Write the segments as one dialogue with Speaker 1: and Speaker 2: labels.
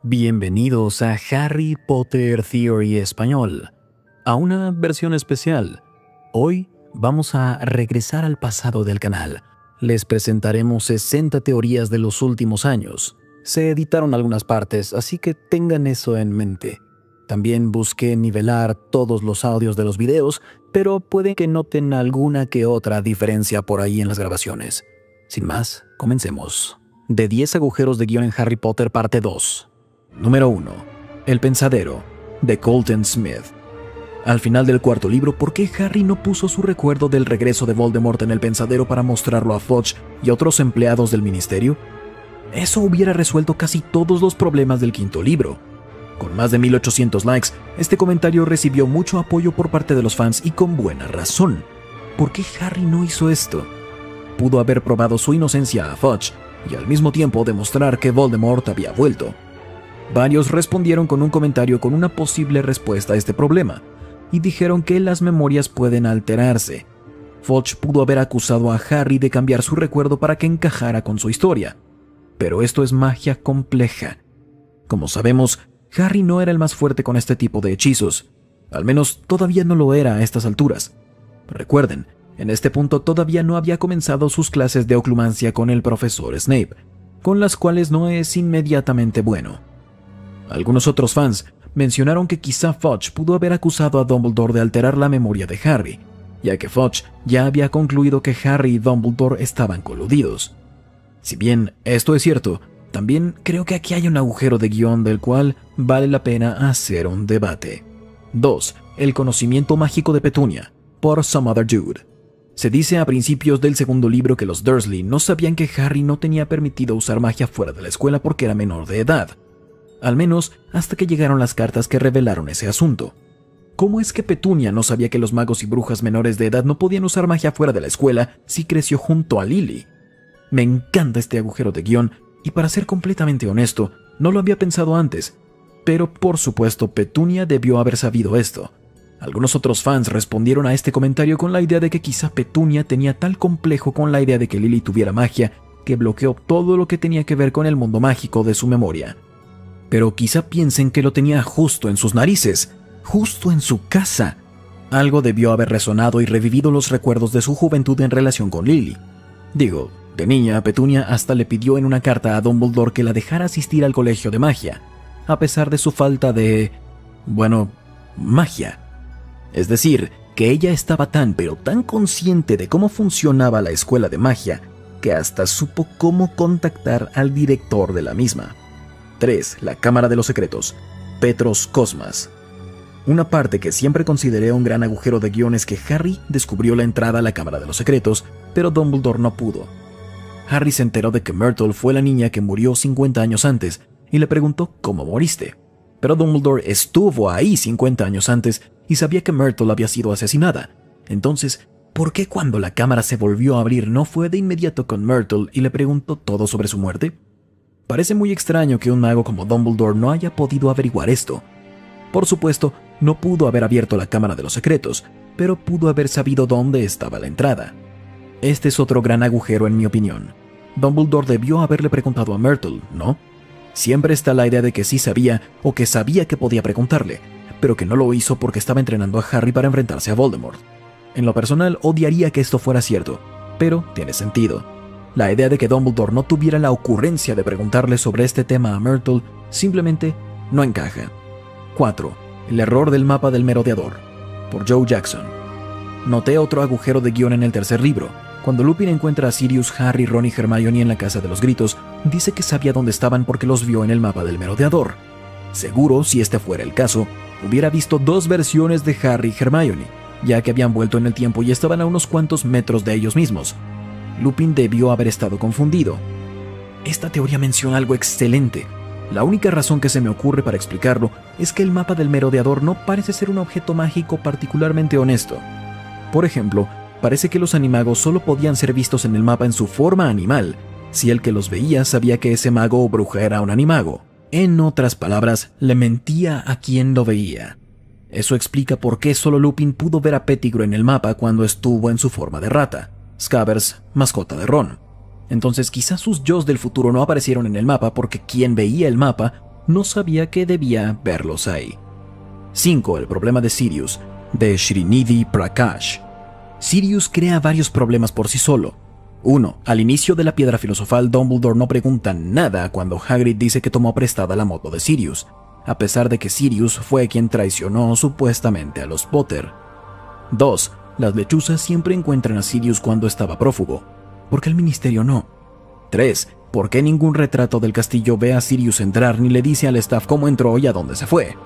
Speaker 1: Bienvenidos a Harry Potter Theory Español, a una versión especial. Hoy vamos a regresar al pasado del canal. Les presentaremos 60 teorías de los últimos años. Se editaron algunas partes, así que tengan eso en mente. También busqué nivelar todos los audios de los videos, pero puede que noten alguna que otra diferencia por ahí en las grabaciones. Sin más, comencemos. De 10 agujeros de guión en Harry Potter parte 2. Número 1. El pensadero, de Colton Smith. Al final del cuarto libro, ¿por qué Harry no puso su recuerdo del regreso de Voldemort en el pensadero para mostrarlo a Fudge y otros empleados del ministerio? Eso hubiera resuelto casi todos los problemas del quinto libro. Con más de 1800 likes, este comentario recibió mucho apoyo por parte de los fans y con buena razón. ¿Por qué Harry no hizo esto? Pudo haber probado su inocencia a Fudge y al mismo tiempo demostrar que Voldemort había vuelto. Varios respondieron con un comentario con una posible respuesta a este problema, y dijeron que las memorias pueden alterarse. Fudge pudo haber acusado a Harry de cambiar su recuerdo para que encajara con su historia, pero esto es magia compleja. Como sabemos, Harry no era el más fuerte con este tipo de hechizos, al menos todavía no lo era a estas alturas. Recuerden, en este punto todavía no había comenzado sus clases de oclumancia con el profesor Snape, con las cuales no es inmediatamente bueno. Algunos otros fans mencionaron que quizá Fudge pudo haber acusado a Dumbledore de alterar la memoria de Harry, ya que Fudge ya había concluido que Harry y Dumbledore estaban coludidos. Si bien esto es cierto, también creo que aquí hay un agujero de guión del cual vale la pena hacer un debate. 2. El conocimiento mágico de Petunia, por Some Other Dude. Se dice a principios del segundo libro que los Dursley no sabían que Harry no tenía permitido usar magia fuera de la escuela porque era menor de edad. Al menos hasta que llegaron las cartas que revelaron ese asunto. ¿Cómo es que Petunia no sabía que los magos y brujas menores de edad no podían usar magia fuera de la escuela si creció junto a Lily? Me encanta este agujero de guión y, para ser completamente honesto, no lo había pensado antes, pero por supuesto Petunia debió haber sabido esto. Algunos otros fans respondieron a este comentario con la idea de que quizá Petunia tenía tal complejo con la idea de que Lily tuviera magia que bloqueó todo lo que tenía que ver con el mundo mágico de su memoria. Pero quizá piensen que lo tenía justo en sus narices, justo en su casa. Algo debió haber resonado y revivido los recuerdos de su juventud en relación con Lily. Digo, de niña, Petunia hasta le pidió en una carta a Dumbledore que la dejara asistir al colegio de magia, a pesar de su falta de, magia. Es decir, que ella estaba tan pero tan consciente de cómo funcionaba la escuela de magia, que hasta supo cómo contactar al director de la misma. 3. La Cámara de los Secretos, Petros Cosmas. Una parte que siempre consideré un gran agujero de guión es que Harry descubrió la entrada a la Cámara de los Secretos, pero Dumbledore no pudo. Harry se enteró de que Myrtle fue la niña que murió 50 años antes y le preguntó cómo moriste. Pero Dumbledore estuvo ahí 50 años antes y sabía que Myrtle había sido asesinada. Entonces, ¿por qué cuando la cámara se volvió a abrir no fue de inmediato con Myrtle y le preguntó todo sobre su muerte? Parece muy extraño que un mago como Dumbledore no haya podido averiguar esto. Por supuesto, no pudo haber abierto la Cámara de los Secretos, pero pudo haber sabido dónde estaba la entrada. Este es otro gran agujero en mi opinión. Dumbledore debió haberle preguntado a Myrtle, ¿no? Siempre está la idea de que sí sabía o que sabía que podía preguntarle, pero que no lo hizo porque estaba entrenando a Harry para enfrentarse a Voldemort. En lo personal, odiaría que esto fuera cierto, pero tiene sentido. La idea de que Dumbledore no tuviera la ocurrencia de preguntarle sobre este tema a Myrtle simplemente no encaja. 4. El error del mapa del merodeador, por Joe Jackson. Noté otro agujero de guión en el tercer libro. Cuando Lupin encuentra a Sirius, Harry, Ron y Hermione en la Casa de los Gritos, dice que sabía dónde estaban porque los vio en el mapa del merodeador. Seguro, si este fuera el caso, hubiera visto dos versiones de Harry y Hermione, ya que habían vuelto en el tiempo y estaban a unos cuantos metros de ellos mismos. Lupin debió haber estado confundido. Esta teoría menciona algo excelente. La única razón que se me ocurre para explicarlo es que el mapa del merodeador no parece ser un objeto mágico particularmente honesto. Por ejemplo, parece que los animagos solo podían ser vistos en el mapa en su forma animal, si el que los veía sabía que ese mago o bruja era un animago. En otras palabras, le mentía a quien lo veía. Eso explica por qué solo Lupin pudo ver a Pettigrew en el mapa cuando estuvo en su forma de rata. Scabbers, mascota de Ron. Entonces quizás sus yos del futuro no aparecieron en el mapa porque quien veía el mapa no sabía que debía verlos ahí. 5. El problema de Sirius, de Srinidhi Prakash. Sirius crea varios problemas por sí solo. 1. Al inicio de la Piedra Filosofal, Dumbledore no pregunta nada cuando Hagrid dice que tomó prestada la moto de Sirius, a pesar de que Sirius fue quien traicionó supuestamente a los Potter. 2. Las lechuzas siempre encuentran a Sirius cuando estaba prófugo. ¿Por qué el ministerio no? 3. ¿Por qué ningún retrato del castillo ve a Sirius entrar ni le dice al staff cómo entró y a dónde se fue?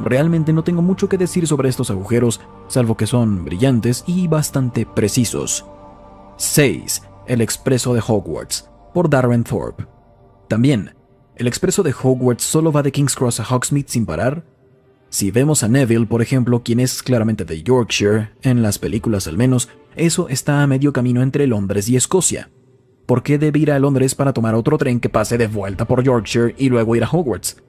Speaker 1: Realmente no tengo mucho que decir sobre estos agujeros, salvo que son brillantes y bastante precisos. 6. El expreso de Hogwarts, por Darren Thorpe. También, ¿el expreso de Hogwarts solo va de King's Cross a Hogsmeade sin parar? Si vemos a Neville, por ejemplo, quien es claramente de Yorkshire, en las películas al menos, eso está a medio camino entre Londres y Escocia. ¿Por qué debe ir a Londres para tomar otro tren que pase de vuelta por Yorkshire y luego ir a Hogwarts?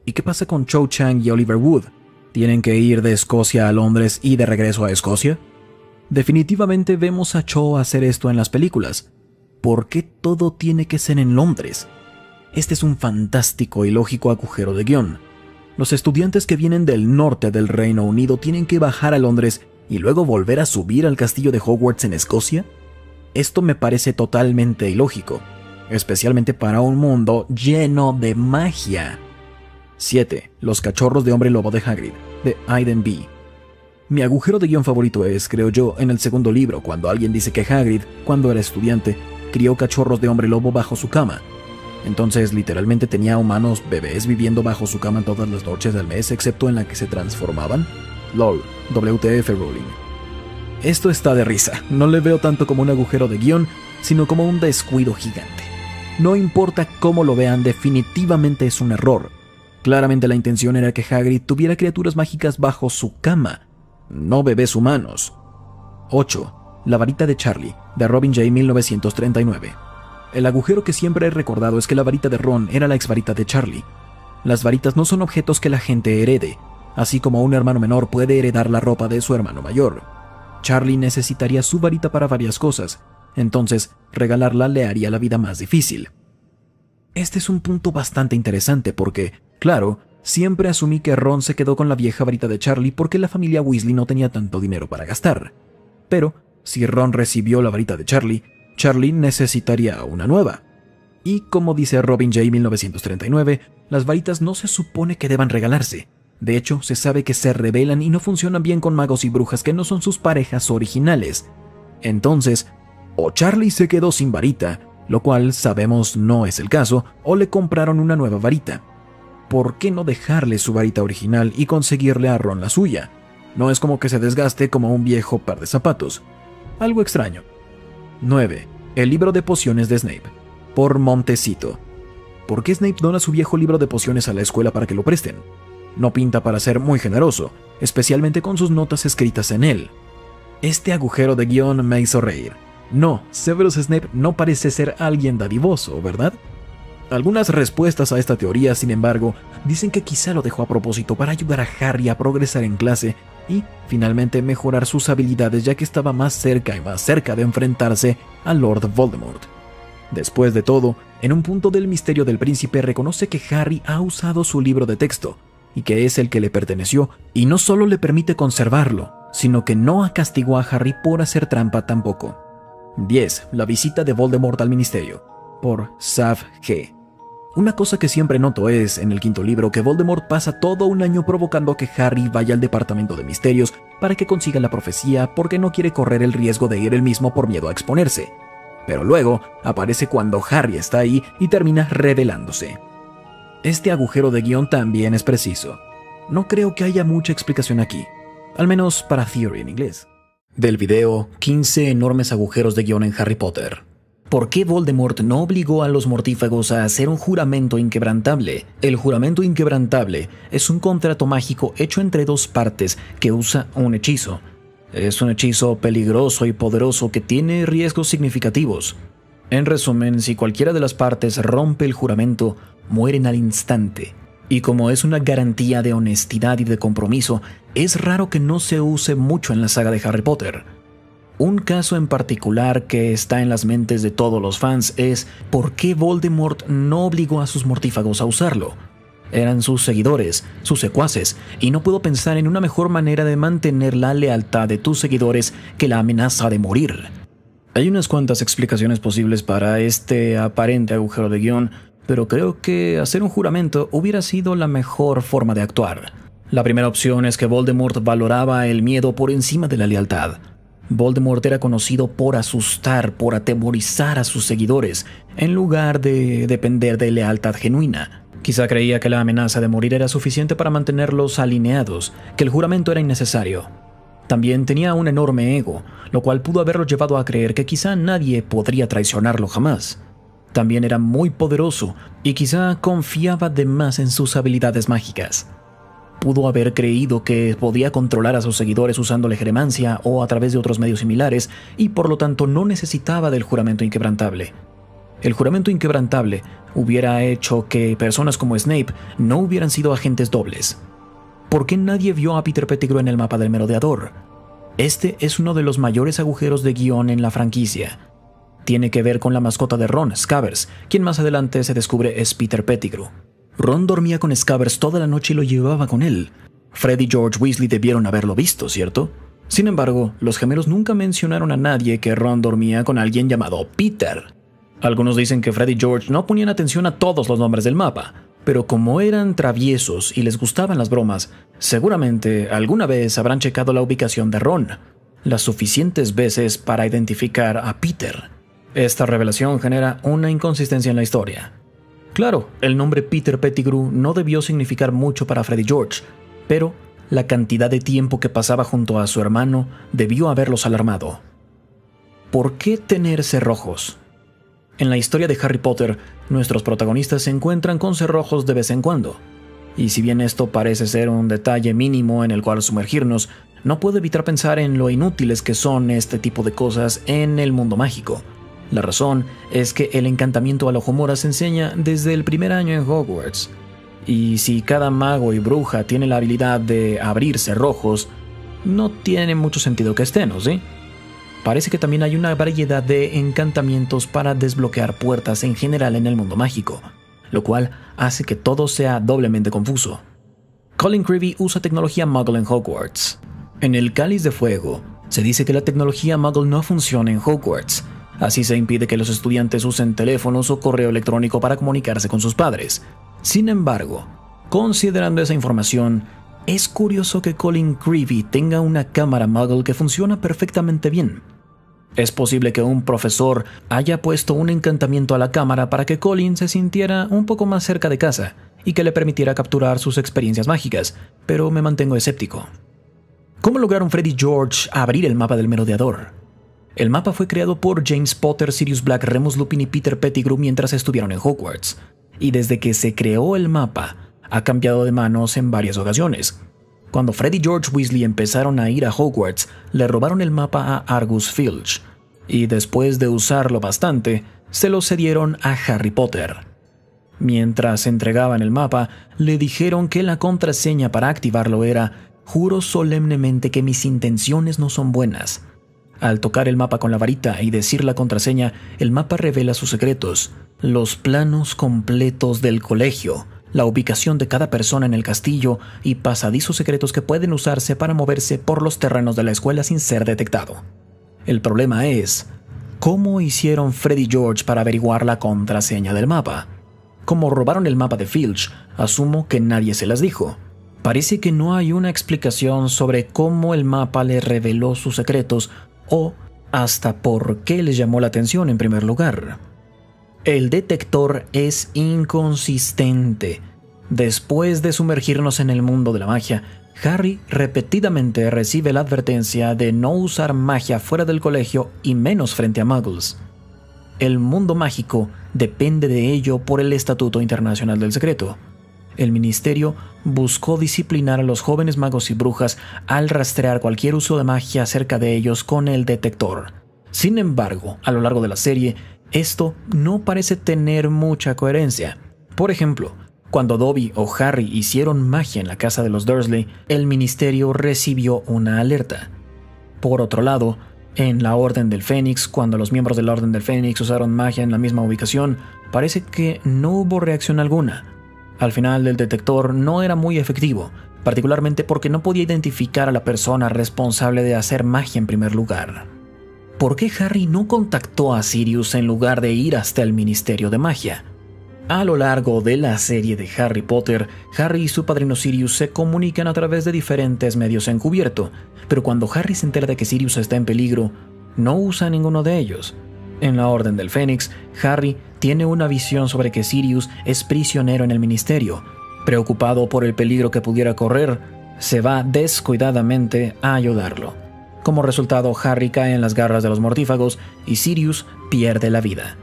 Speaker 1: ¿Y qué pasa con Cho Chang y Oliver Wood? ¿Tienen que ir de Escocia a Londres y de regreso a Escocia? Definitivamente vemos a Cho hacer esto en las películas. ¿Por qué todo tiene que ser en Londres? Este es un fantástico y lógico agujero de guión. Los estudiantes que vienen del norte del Reino Unido tienen que bajar a Londres y luego volver a subir al castillo de Hogwarts en Escocia. Esto me parece totalmente ilógico, especialmente para un mundo lleno de magia. 7. Los cachorros de hombre lobo de Hagrid, de Aidan B. Mi agujero de guión favorito es, creo yo, en el segundo libro, cuando alguien dice que Hagrid, cuando era estudiante, crió cachorros de hombre lobo bajo su cama. Entonces, literalmente tenía humanos bebés viviendo bajo su cama todas las noches del mes, excepto en la que se transformaban. LOL, WTF Rowling. Esto está de risa, no le veo tanto como un agujero de guión, sino como un descuido gigante. No importa cómo lo vean, definitivamente es un error. Claramente la intención era que Hagrid tuviera criaturas mágicas bajo su cama, no bebés humanos. 8. La varita de Charlie, de Robin J. 1939. El agujero que siempre he recordado es que la varita de Ron era la exvarita de Charlie. Las varitas no son objetos que la gente herede, así como un hermano menor puede heredar la ropa de su hermano mayor. Charlie necesitaría su varita para varias cosas, entonces regalarla le haría la vida más difícil. Este es un punto bastante interesante porque, claro, siempre asumí que Ron se quedó con la vieja varita de Charlie porque la familia Weasley no tenía tanto dinero para gastar. Pero, si Ron recibió la varita de Charlie, Charlie necesitaría una nueva. Y como dice Robin J. 1939, las varitas no se supone que deban regalarse. De hecho, se sabe que se rebelan y no funcionan bien con magos y brujas que no son sus parejas originales. Entonces, o Charlie se quedó sin varita, lo cual sabemos no es el caso, o le compraron una nueva varita. ¿Por qué no dejarle su varita original y conseguirle a Ron la suya? No es como que se desgaste como un viejo par de zapatos. Algo extraño. 9. El libro de pociones de Snape, por Montecito. ¿Por qué Snape dona su viejo libro de pociones a la escuela para que lo presten? No pinta para ser muy generoso, especialmente con sus notas escritas en él. Este agujero de guión me hizo reír. No, Severus Snape no parece ser alguien dadivoso, ¿verdad? Algunas respuestas a esta teoría, sin embargo, dicen que quizá lo dejó a propósito para ayudar a Harry a progresar en clase y, finalmente, mejorar sus habilidades ya que estaba más cerca y más cerca de enfrentarse a Lord Voldemort. Después de todo, en un punto del misterio del príncipe reconoce que Harry ha usado su libro de texto, y que es el que le perteneció, y no solo le permite conservarlo, sino que no castigó a Harry por hacer trampa tampoco. 10. La visita de Voldemort al ministerio, por Sav G. Una cosa que siempre noto es, en el quinto libro, que Voldemort pasa todo un año provocando que Harry vaya al departamento de misterios para que consiga la profecía porque no quiere correr el riesgo de ir él mismo por miedo a exponerse. Pero luego aparece cuando Harry está ahí y termina revelándose. Este agujero de guión también es preciso. No creo que haya mucha explicación aquí, al menos para Theory en inglés. Del video, 15 enormes agujeros de guión en Harry Potter. ¿Por qué Voldemort no obligó a los mortífagos a hacer un juramento inquebrantable? El juramento inquebrantable es un contrato mágico hecho entre dos partes que usa un hechizo. Es un hechizo peligroso y poderoso que tiene riesgos significativos. En resumen, si cualquiera de las partes rompe el juramento, mueren al instante. Y como es una garantía de honestidad y de compromiso, es raro que no se use mucho en la saga de Harry Potter. Un caso en particular que está en las mentes de todos los fans es ¿por qué Voldemort no obligó a sus mortífagos a usarlo? eran sus seguidores, sus secuaces, y no puedo pensar en una mejor manera de mantener la lealtad de tus seguidores que la amenaza de morir. Hay unas cuantas explicaciones posibles para este aparente agujero de guión, pero creo que hacer un juramento hubiera sido la mejor forma de actuar. La primera opción es que Voldemort valoraba el miedo por encima de la lealtad. Voldemort era conocido por asustar, por atemorizar a sus seguidores, en lugar de depender de lealtad genuina. Quizá creía que la amenaza de morir era suficiente para mantenerlos alineados, que el juramento era innecesario. También tenía un enorme ego, lo cual pudo haberlo llevado a creer que quizá nadie podría traicionarlo jamás. También era muy poderoso y quizá confiaba de más en sus habilidades mágicas. Pudo haber creído que podía controlar a sus seguidores usando la geromancia o a través de otros medios similares y por lo tanto no necesitaba del juramento inquebrantable. El juramento inquebrantable hubiera hecho que personas como Snape no hubieran sido agentes dobles. ¿Por qué nadie vio a Peter Pettigrew en el mapa del merodeador? Este es uno de los mayores agujeros de guión en la franquicia. Tiene que ver con la mascota de Ron, Scabbers, quien más adelante se descubre es Peter Pettigrew. Ron dormía con Scabbers toda la noche y lo llevaba con él. Fred y George Weasley debieron haberlo visto, ¿cierto? Sin embargo, los gemelos nunca mencionaron a nadie que Ron dormía con alguien llamado Peter. Algunos dicen que Fred y George no ponían atención a todos los nombres del mapa, pero como eran traviesos y les gustaban las bromas, seguramente alguna vez habrán checado la ubicación de Ron, las suficientes veces para identificar a Peter. Esta revelación genera una inconsistencia en la historia. Claro, el nombre Peter Pettigrew no debió significar mucho para Fred y George, pero la cantidad de tiempo que pasaba junto a su hermano debió haberlos alarmado. ¿Por qué tener cerrojos? En la historia de Harry Potter, nuestros protagonistas se encuentran con cerrojos de vez en cuando. Y si bien esto parece ser un detalle mínimo en el cual sumergirnos, no puedo evitar pensar en lo inútiles que son este tipo de cosas en el mundo mágico. La razón es que el encantamiento al Alohomora se enseña desde el primer año en Hogwarts. Y si cada mago y bruja tiene la habilidad de abrir cerrojos, no tiene mucho sentido que estén, ¿no? ¿Sí? Parece que también hay una variedad de encantamientos para desbloquear puertas en general en el mundo mágico, lo cual hace que todo sea doblemente confuso. Colin Creevey usa tecnología Muggle en Hogwarts. En el Cáliz de Fuego, se dice que la tecnología Muggle no funciona en Hogwarts. Así se impide que los estudiantes usen teléfonos o correo electrónico para comunicarse con sus padres. Sin embargo, considerando esa información, es curioso que Colin Creevey tenga una cámara Muggle que funciona perfectamente bien. Es posible que un profesor haya puesto un encantamiento a la cámara para que Colin se sintiera un poco más cerca de casa y que le permitiera capturar sus experiencias mágicas, pero me mantengo escéptico. ¿Cómo lograron Fred y George abrir el mapa del merodeador? El mapa fue creado por James Potter, Sirius Black, Remus Lupin y Peter Pettigrew mientras estuvieron en Hogwarts, y desde que se creó el mapa, ha cambiado de manos en varias ocasiones. Cuando Fred y George Weasley empezaron a ir a Hogwarts, le robaron el mapa a Argus Filch, y después de usarlo bastante, se lo cedieron a Harry Potter. Mientras entregaban el mapa, le dijeron que la contraseña para activarlo era: «Juro solemnemente que mis intenciones no son buenas». Al tocar el mapa con la varita y decir la contraseña, el mapa revela sus secretos, los planos completos del colegio, la ubicación de cada persona en el castillo y pasadizos secretos que pueden usarse para moverse por los terrenos de la escuela sin ser detectado. El problema es, ¿cómo hicieron Fred y George para averiguar la contraseña del mapa? Como robaron el mapa de Filch, asumo que nadie se las dijo. Parece que no hay una explicación sobre cómo el mapa les reveló sus secretos o hasta por qué les llamó la atención en primer lugar. El detector es inconsistente. Después de sumergirnos en el mundo de la magia, Harry repetidamente recibe la advertencia de no usar magia fuera del colegio y menos frente a muggles. El mundo mágico depende de ello por el Estatuto Internacional del Secreto. El ministerio buscó disciplinar a los jóvenes magos y brujas al rastrear cualquier uso de magia cerca de ellos con el detector. Sin embargo, a lo largo de la serie, esto no parece tener mucha coherencia. Por ejemplo, cuando Dobby o Harry hicieron magia en la casa de los Dursley, el ministerio recibió una alerta. Por otro lado, en la Orden del Fénix, cuando los miembros de la Orden del Fénix usaron magia en la misma ubicación, parece que no hubo reacción alguna. Al final, el detector no era muy efectivo, particularmente porque no podía identificar a la persona responsable de hacer magia en primer lugar. ¿Por qué Harry no contactó a Sirius en lugar de ir hasta el Ministerio de Magia? A lo largo de la serie de Harry Potter, Harry y su padrino Sirius se comunican a través de diferentes medios encubierto, pero cuando Harry se entera de que Sirius está en peligro, no usa ninguno de ellos. En la Orden del Fénix, Harry tiene una visión sobre que Sirius es prisionero en el ministerio. Preocupado por el peligro que pudiera correr, se va descuidadamente a ayudarlo. Como resultado, Harry cae en las garras de los mortífagos y Sirius pierde la vida.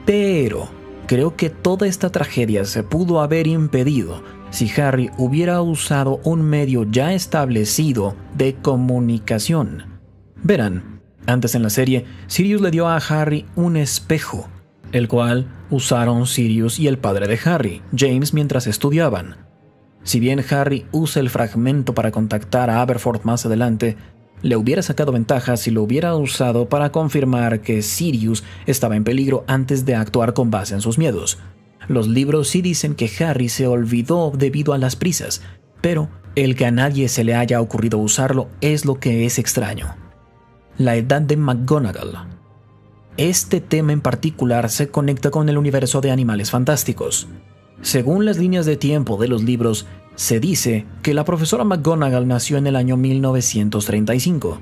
Speaker 1: Pero creo que toda esta tragedia se pudo haber impedido si Harry hubiera usado un medio ya establecido de comunicación. Verán, antes en la serie, Sirius le dio a Harry un espejo, el cual usaron Sirius y el padre de Harry, James, mientras estudiaban. Si bien Harry usa el fragmento para contactar a Aberforth más adelante, le hubiera sacado ventaja si lo hubiera usado para confirmar que Sirius estaba en peligro antes de actuar con base en sus miedos. Los libros sí dicen que Harry se olvidó debido a las prisas, pero el que a nadie se le haya ocurrido usarlo es lo que es extraño. La edad de McGonagall. Este tema en particular se conecta con el universo de Animales Fantásticos. Según las líneas de tiempo de los libros, se dice que la profesora McGonagall nació en el año 1935.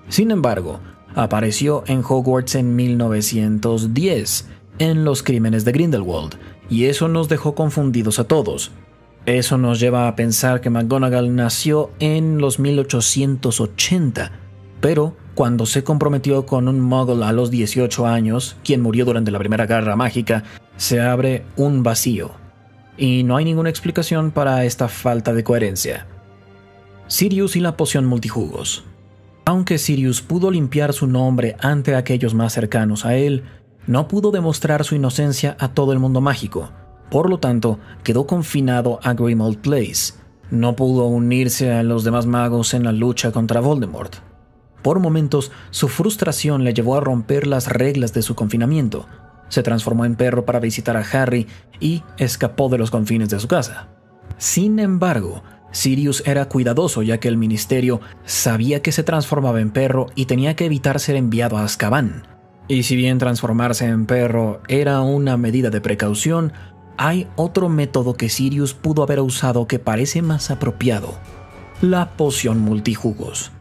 Speaker 1: Sin embargo, apareció en Hogwarts en 1910, en los crímenes de Grindelwald, y eso nos dejó confundidos a todos. Eso nos lleva a pensar que McGonagall nació en los 1880, pero cuando se comprometió con un muggle a los 18 años, quien murió durante la Primera Guerra Mágica, se abre un vacío. Y no hay ninguna explicación para esta falta de coherencia. Sirius y la poción multijugos. Aunque Sirius pudo limpiar su nombre ante aquellos más cercanos a él, no pudo demostrar su inocencia a todo el mundo mágico. Por lo tanto, quedó confinado a Grimmauld Place. No pudo unirse a los demás magos en la lucha contra Voldemort. Por momentos, su frustración le llevó a romper las reglas de su confinamiento. Se transformó en perro para visitar a Harry y escapó de los confines de su casa. Sin embargo, Sirius era cuidadoso ya que el ministerio sabía que se transformaba en perro y tenía que evitar ser enviado a Azkaban. Y si bien transformarse en perro era una medida de precaución, hay otro método que Sirius pudo haber usado que parece más apropiado: la poción multijugos.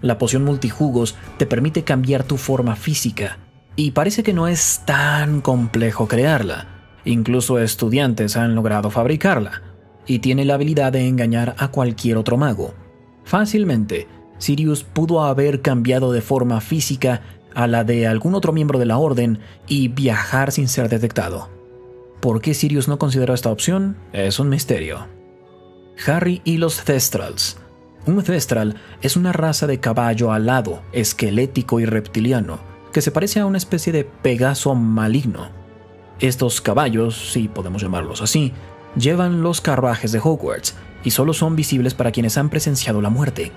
Speaker 1: La poción multijugos te permite cambiar tu forma física, y parece que no es tan complejo crearla. Incluso estudiantes han logrado fabricarla, y tiene la habilidad de engañar a cualquier otro mago. Fácilmente, Sirius pudo haber cambiado de forma física a la de algún otro miembro de la Orden y viajar sin ser detectado. ¿Por qué Sirius no consideró esta opción? Es un misterio. Harry y los Thestrals. Un Thestral es una raza de caballo alado, esquelético y reptiliano, que se parece a una especie de Pegaso maligno. Estos caballos, si podemos llamarlos así, llevan los carruajes de Hogwarts y solo son visibles para quienes han presenciado la muerte.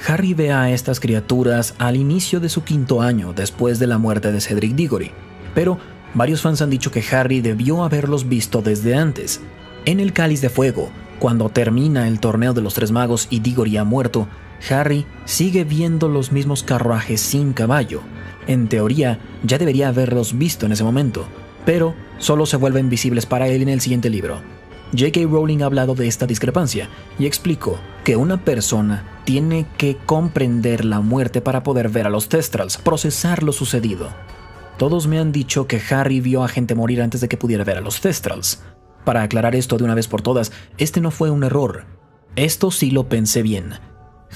Speaker 1: Harry ve a estas criaturas al inicio de su quinto año después de la muerte de Cedric Diggory, pero varios fans han dicho que Harry debió haberlos visto desde antes. En el Cáliz de Fuego, cuando termina el torneo de los Tres Magos y Diggory ha muerto, Harry sigue viendo los mismos carruajes sin caballo. En teoría, ya debería haberlos visto en ese momento, pero solo se vuelven visibles para él en el siguiente libro. J.K. Rowling ha hablado de esta discrepancia y explicó que una persona tiene que comprender la muerte para poder ver a los Thestrals, procesar lo sucedido. Todos me han dicho que Harry vio a gente morir antes de que pudiera ver a los Thestrals. Para aclarar esto de una vez por todas, este no fue un error. Esto sí lo pensé bien.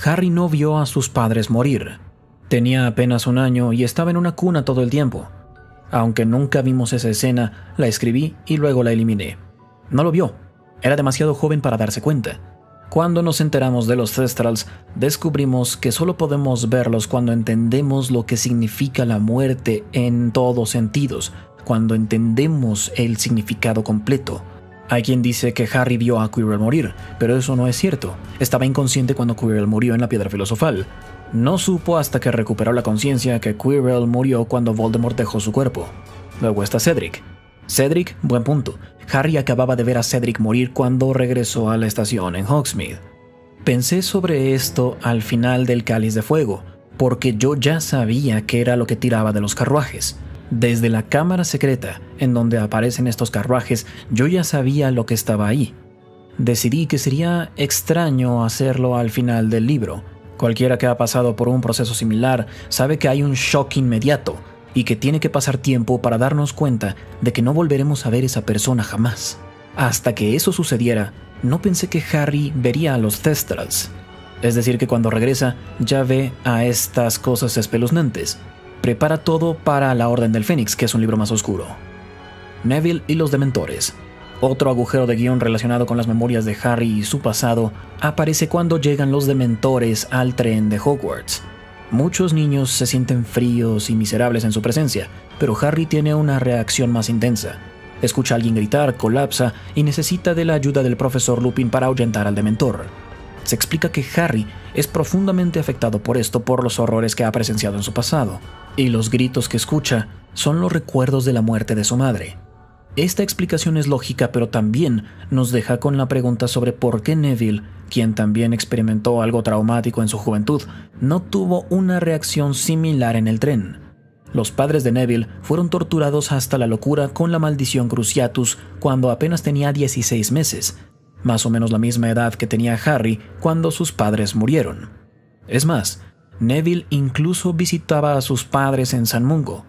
Speaker 1: Harry no vio a sus padres morir. Tenía apenas 1 año y estaba en una cuna todo el tiempo. Aunque nunca vimos esa escena, la escribí y luego la eliminé. No lo vio. Era demasiado joven para darse cuenta. Cuando nos enteramos de los Thestrals, descubrimos que solo podemos verlos cuando entendemos lo que significa la muerte en todos sentidos, cuando entendemos el significado completo. Hay quien dice que Harry vio a Quirrell morir, pero eso no es cierto. Estaba inconsciente cuando Quirrell murió en la Piedra Filosofal. No supo hasta que recuperó la conciencia que Quirrell murió cuando Voldemort dejó su cuerpo. Luego está Cedric. Cedric, buen punto. Harry acababa de ver a Cedric morir cuando regresó a la estación en Hogsmeade. Pensé sobre esto al final del Cáliz de Fuego, porque yo ya sabía qué era lo que tiraba de los carruajes. Desde la cámara secreta, en donde aparecen estos carruajes, yo ya sabía lo que estaba ahí. Decidí que sería extraño hacerlo al final del libro. Cualquiera que ha pasado por un proceso similar sabe que hay un shock inmediato y que tiene que pasar tiempo para darnos cuenta de que no volveremos a ver esa persona jamás. Hasta que eso sucediera, no pensé que Harry vería a los Thestrals. Es decir, que cuando regresa ya ve a estas cosas espeluznantes. Prepara todo para La Orden del Fénix, que es un libro más oscuro. Neville y los Dementores. Otro agujero de guión relacionado con las memorias de Harry y su pasado aparece cuando llegan los Dementores al tren de Hogwarts. Muchos niños se sienten fríos y miserables en su presencia, pero Harry tiene una reacción más intensa. Escucha a alguien gritar, colapsa y necesita de la ayuda del profesor Lupin para ahuyentar al Dementor. Se explica que Harry es profundamente afectado por esto por los horrores que ha presenciado en su pasado, y los gritos que escucha son los recuerdos de la muerte de su madre. Esta explicación es lógica, pero también nos deja con la pregunta sobre por qué Neville, quien también experimentó algo traumático en su juventud, no tuvo una reacción similar en el tren. Los padres de Neville fueron torturados hasta la locura con la maldición Cruciatus cuando apenas tenía 16 meses, más o menos la misma edad que tenía Harry cuando sus padres murieron. Es más, Neville incluso visitaba a sus padres en San Mungo.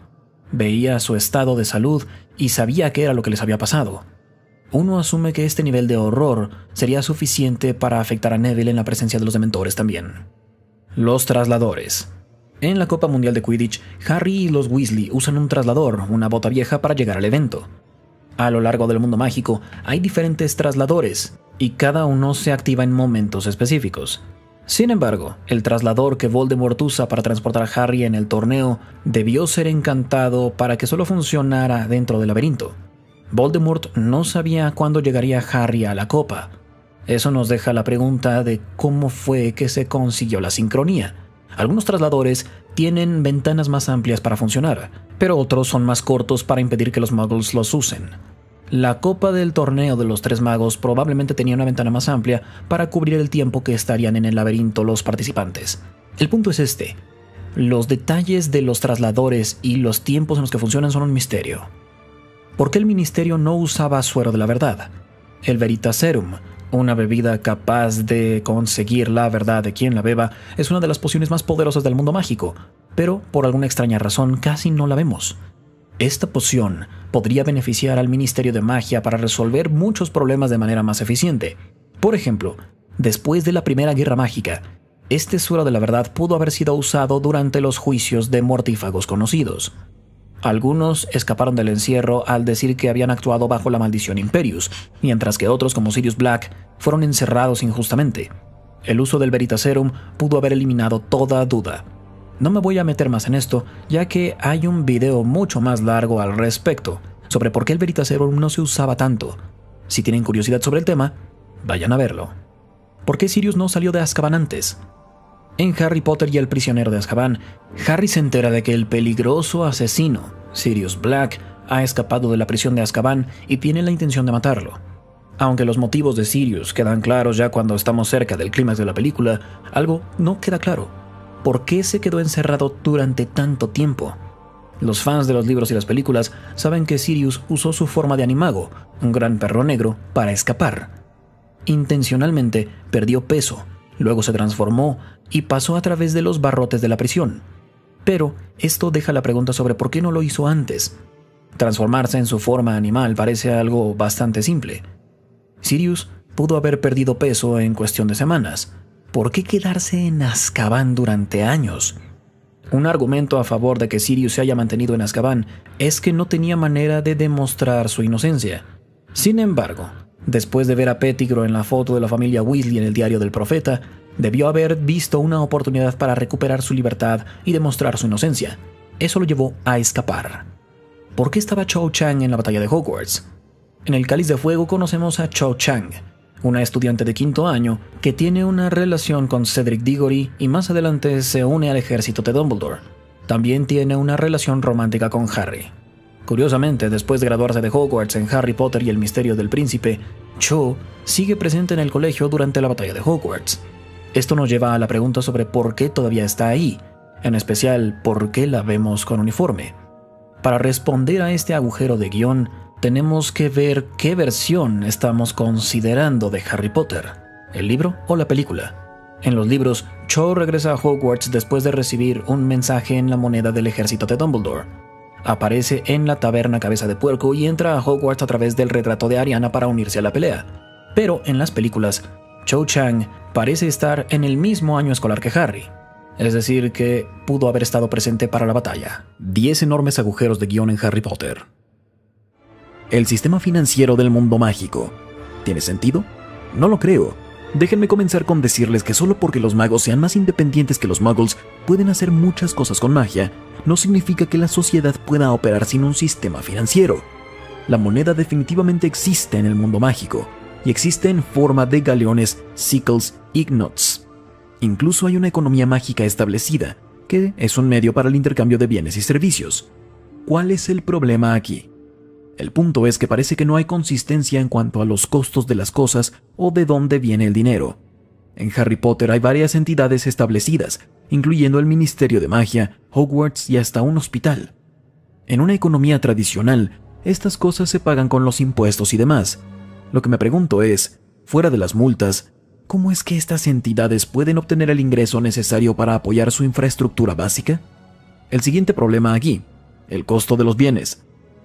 Speaker 1: Veía su estado de salud y sabía qué era lo que les había pasado. Uno asume que este nivel de horror sería suficiente para afectar a Neville en la presencia de los Dementores también. Los trasladores. En la Copa Mundial de Quidditch, Harry y los Weasley usan un traslador, una bota vieja, para llegar al evento. A lo largo del mundo mágico hay diferentes trasladores, y cada uno se activa en momentos específicos. Sin embargo, el traslador que Voldemort usa para transportar a Harry en el torneo debió ser encantado para que solo funcionara dentro del laberinto. Voldemort no sabía cuándo llegaría Harry a la copa. Eso nos deja la pregunta de cómo fue que se consiguió la sincronía. Algunos trasladores tienen ventanas más amplias para funcionar, pero otros son más cortos para impedir que los muggles los usen. La copa del torneo de los tres magos probablemente tenía una ventana más amplia para cubrir el tiempo que estarían en el laberinto los participantes. El punto es este: los detalles de los trasladores y los tiempos en los que funcionan son un misterio. ¿Por qué el ministerio no usaba suero de la verdad? El Veritaserum, una bebida capaz de conseguir la verdad de quien la beba, es una de las pociones más poderosas del mundo mágico, pero por alguna extraña razón casi no la vemos. Esta poción podría beneficiar al Ministerio de Magia para resolver muchos problemas de manera más eficiente. Por ejemplo, después de la Primera Guerra Mágica, este suero de la verdad pudo haber sido usado durante los juicios de mortífagos conocidos. Algunos escaparon del encierro al decir que habían actuado bajo la maldición Imperius, mientras que otros, como Sirius Black, fueron encerrados injustamente. El uso del Veritaserum pudo haber eliminado toda duda. No me voy a meter más en esto, ya que hay un video mucho más largo al respecto, sobre por qué el Veritaserum no se usaba tanto. Si tienen curiosidad sobre el tema, vayan a verlo. ¿Por qué Sirius no salió de Azkaban antes? En Harry Potter y el prisionero de Azkaban, Harry se entera de que el peligroso asesino, Sirius Black, ha escapado de la prisión de Azkaban y tiene la intención de matarlo. Aunque los motivos de Sirius quedan claros ya cuando estamos cerca del clímax de la película, algo no queda claro. ¿Por qué se quedó encerrado durante tanto tiempo? Los fans de los libros y las películas saben que Sirius usó su forma de animago, un gran perro negro, para escapar. Intencionalmente perdió peso, luego se transformó y pasó a través de los barrotes de la prisión. Pero esto deja la pregunta sobre por qué no lo hizo antes. Transformarse en su forma animal parece algo bastante simple. Sirius pudo haber perdido peso en cuestión de semanas. ¿Por qué quedarse en Azkaban durante años? Un argumento a favor de que Sirius se haya mantenido en Azkaban es que no tenía manera de demostrar su inocencia. Sin embargo, después de ver a Pettigrew en la foto de la familia Weasley en el diario del profeta, debió haber visto una oportunidad para recuperar su libertad y demostrar su inocencia. Eso lo llevó a escapar. ¿Por qué estaba Cho Chang en la batalla de Hogwarts? En el Cáliz de Fuego conocemos a Cho Chang, una estudiante de quinto año que tiene una relación con Cedric Diggory y más adelante se une al ejército de Dumbledore. También tiene una relación romántica con Harry. Curiosamente, después de graduarse de Hogwarts en Harry Potter y el misterio del príncipe, Cho sigue presente en el colegio durante la batalla de Hogwarts. Esto nos lleva a la pregunta sobre por qué todavía está ahí, en especial por qué la vemos con uniforme. Para responder a este agujero de guión, tenemos que ver qué versión estamos considerando de Harry Potter, el libro o la película. En los libros, Cho regresa a Hogwarts después de recibir un mensaje en la moneda del ejército de Dumbledore. Aparece en la taberna Cabeza de Puerco y entra a Hogwarts a través del retrato de Ariana para unirse a la pelea. Pero en las películas, Cho Chang parece estar en el mismo año escolar que Harry. Es decir, que pudo haber estado presente para la batalla. 10 enormes agujeros de guión en Harry Potter. ¿El sistema financiero del mundo mágico tiene sentido? No lo creo. Déjenme comenzar con decirles que solo porque los magos sean más independientes que los muggles pueden hacer muchas cosas con magia, no significa que la sociedad pueda operar sin un sistema financiero. La moneda definitivamente existe en el mundo mágico, y existe en forma de galeones, sickles y knuts. Incluso hay una economía mágica establecida, que es un medio para el intercambio de bienes y servicios. ¿Cuál es el problema aquí? El punto es que parece que no hay consistencia en cuanto a los costos de las cosas o de dónde viene el dinero. En Harry Potter hay varias entidades establecidas, incluyendo el Ministerio de Magia, Hogwarts y hasta un hospital. En una economía tradicional, estas cosas se pagan con los impuestos y demás. Lo que me pregunto es, fuera de las multas, ¿cómo es que estas entidades pueden obtener el ingreso necesario para apoyar su infraestructura básica? El siguiente problema aquí, el costo de los bienes.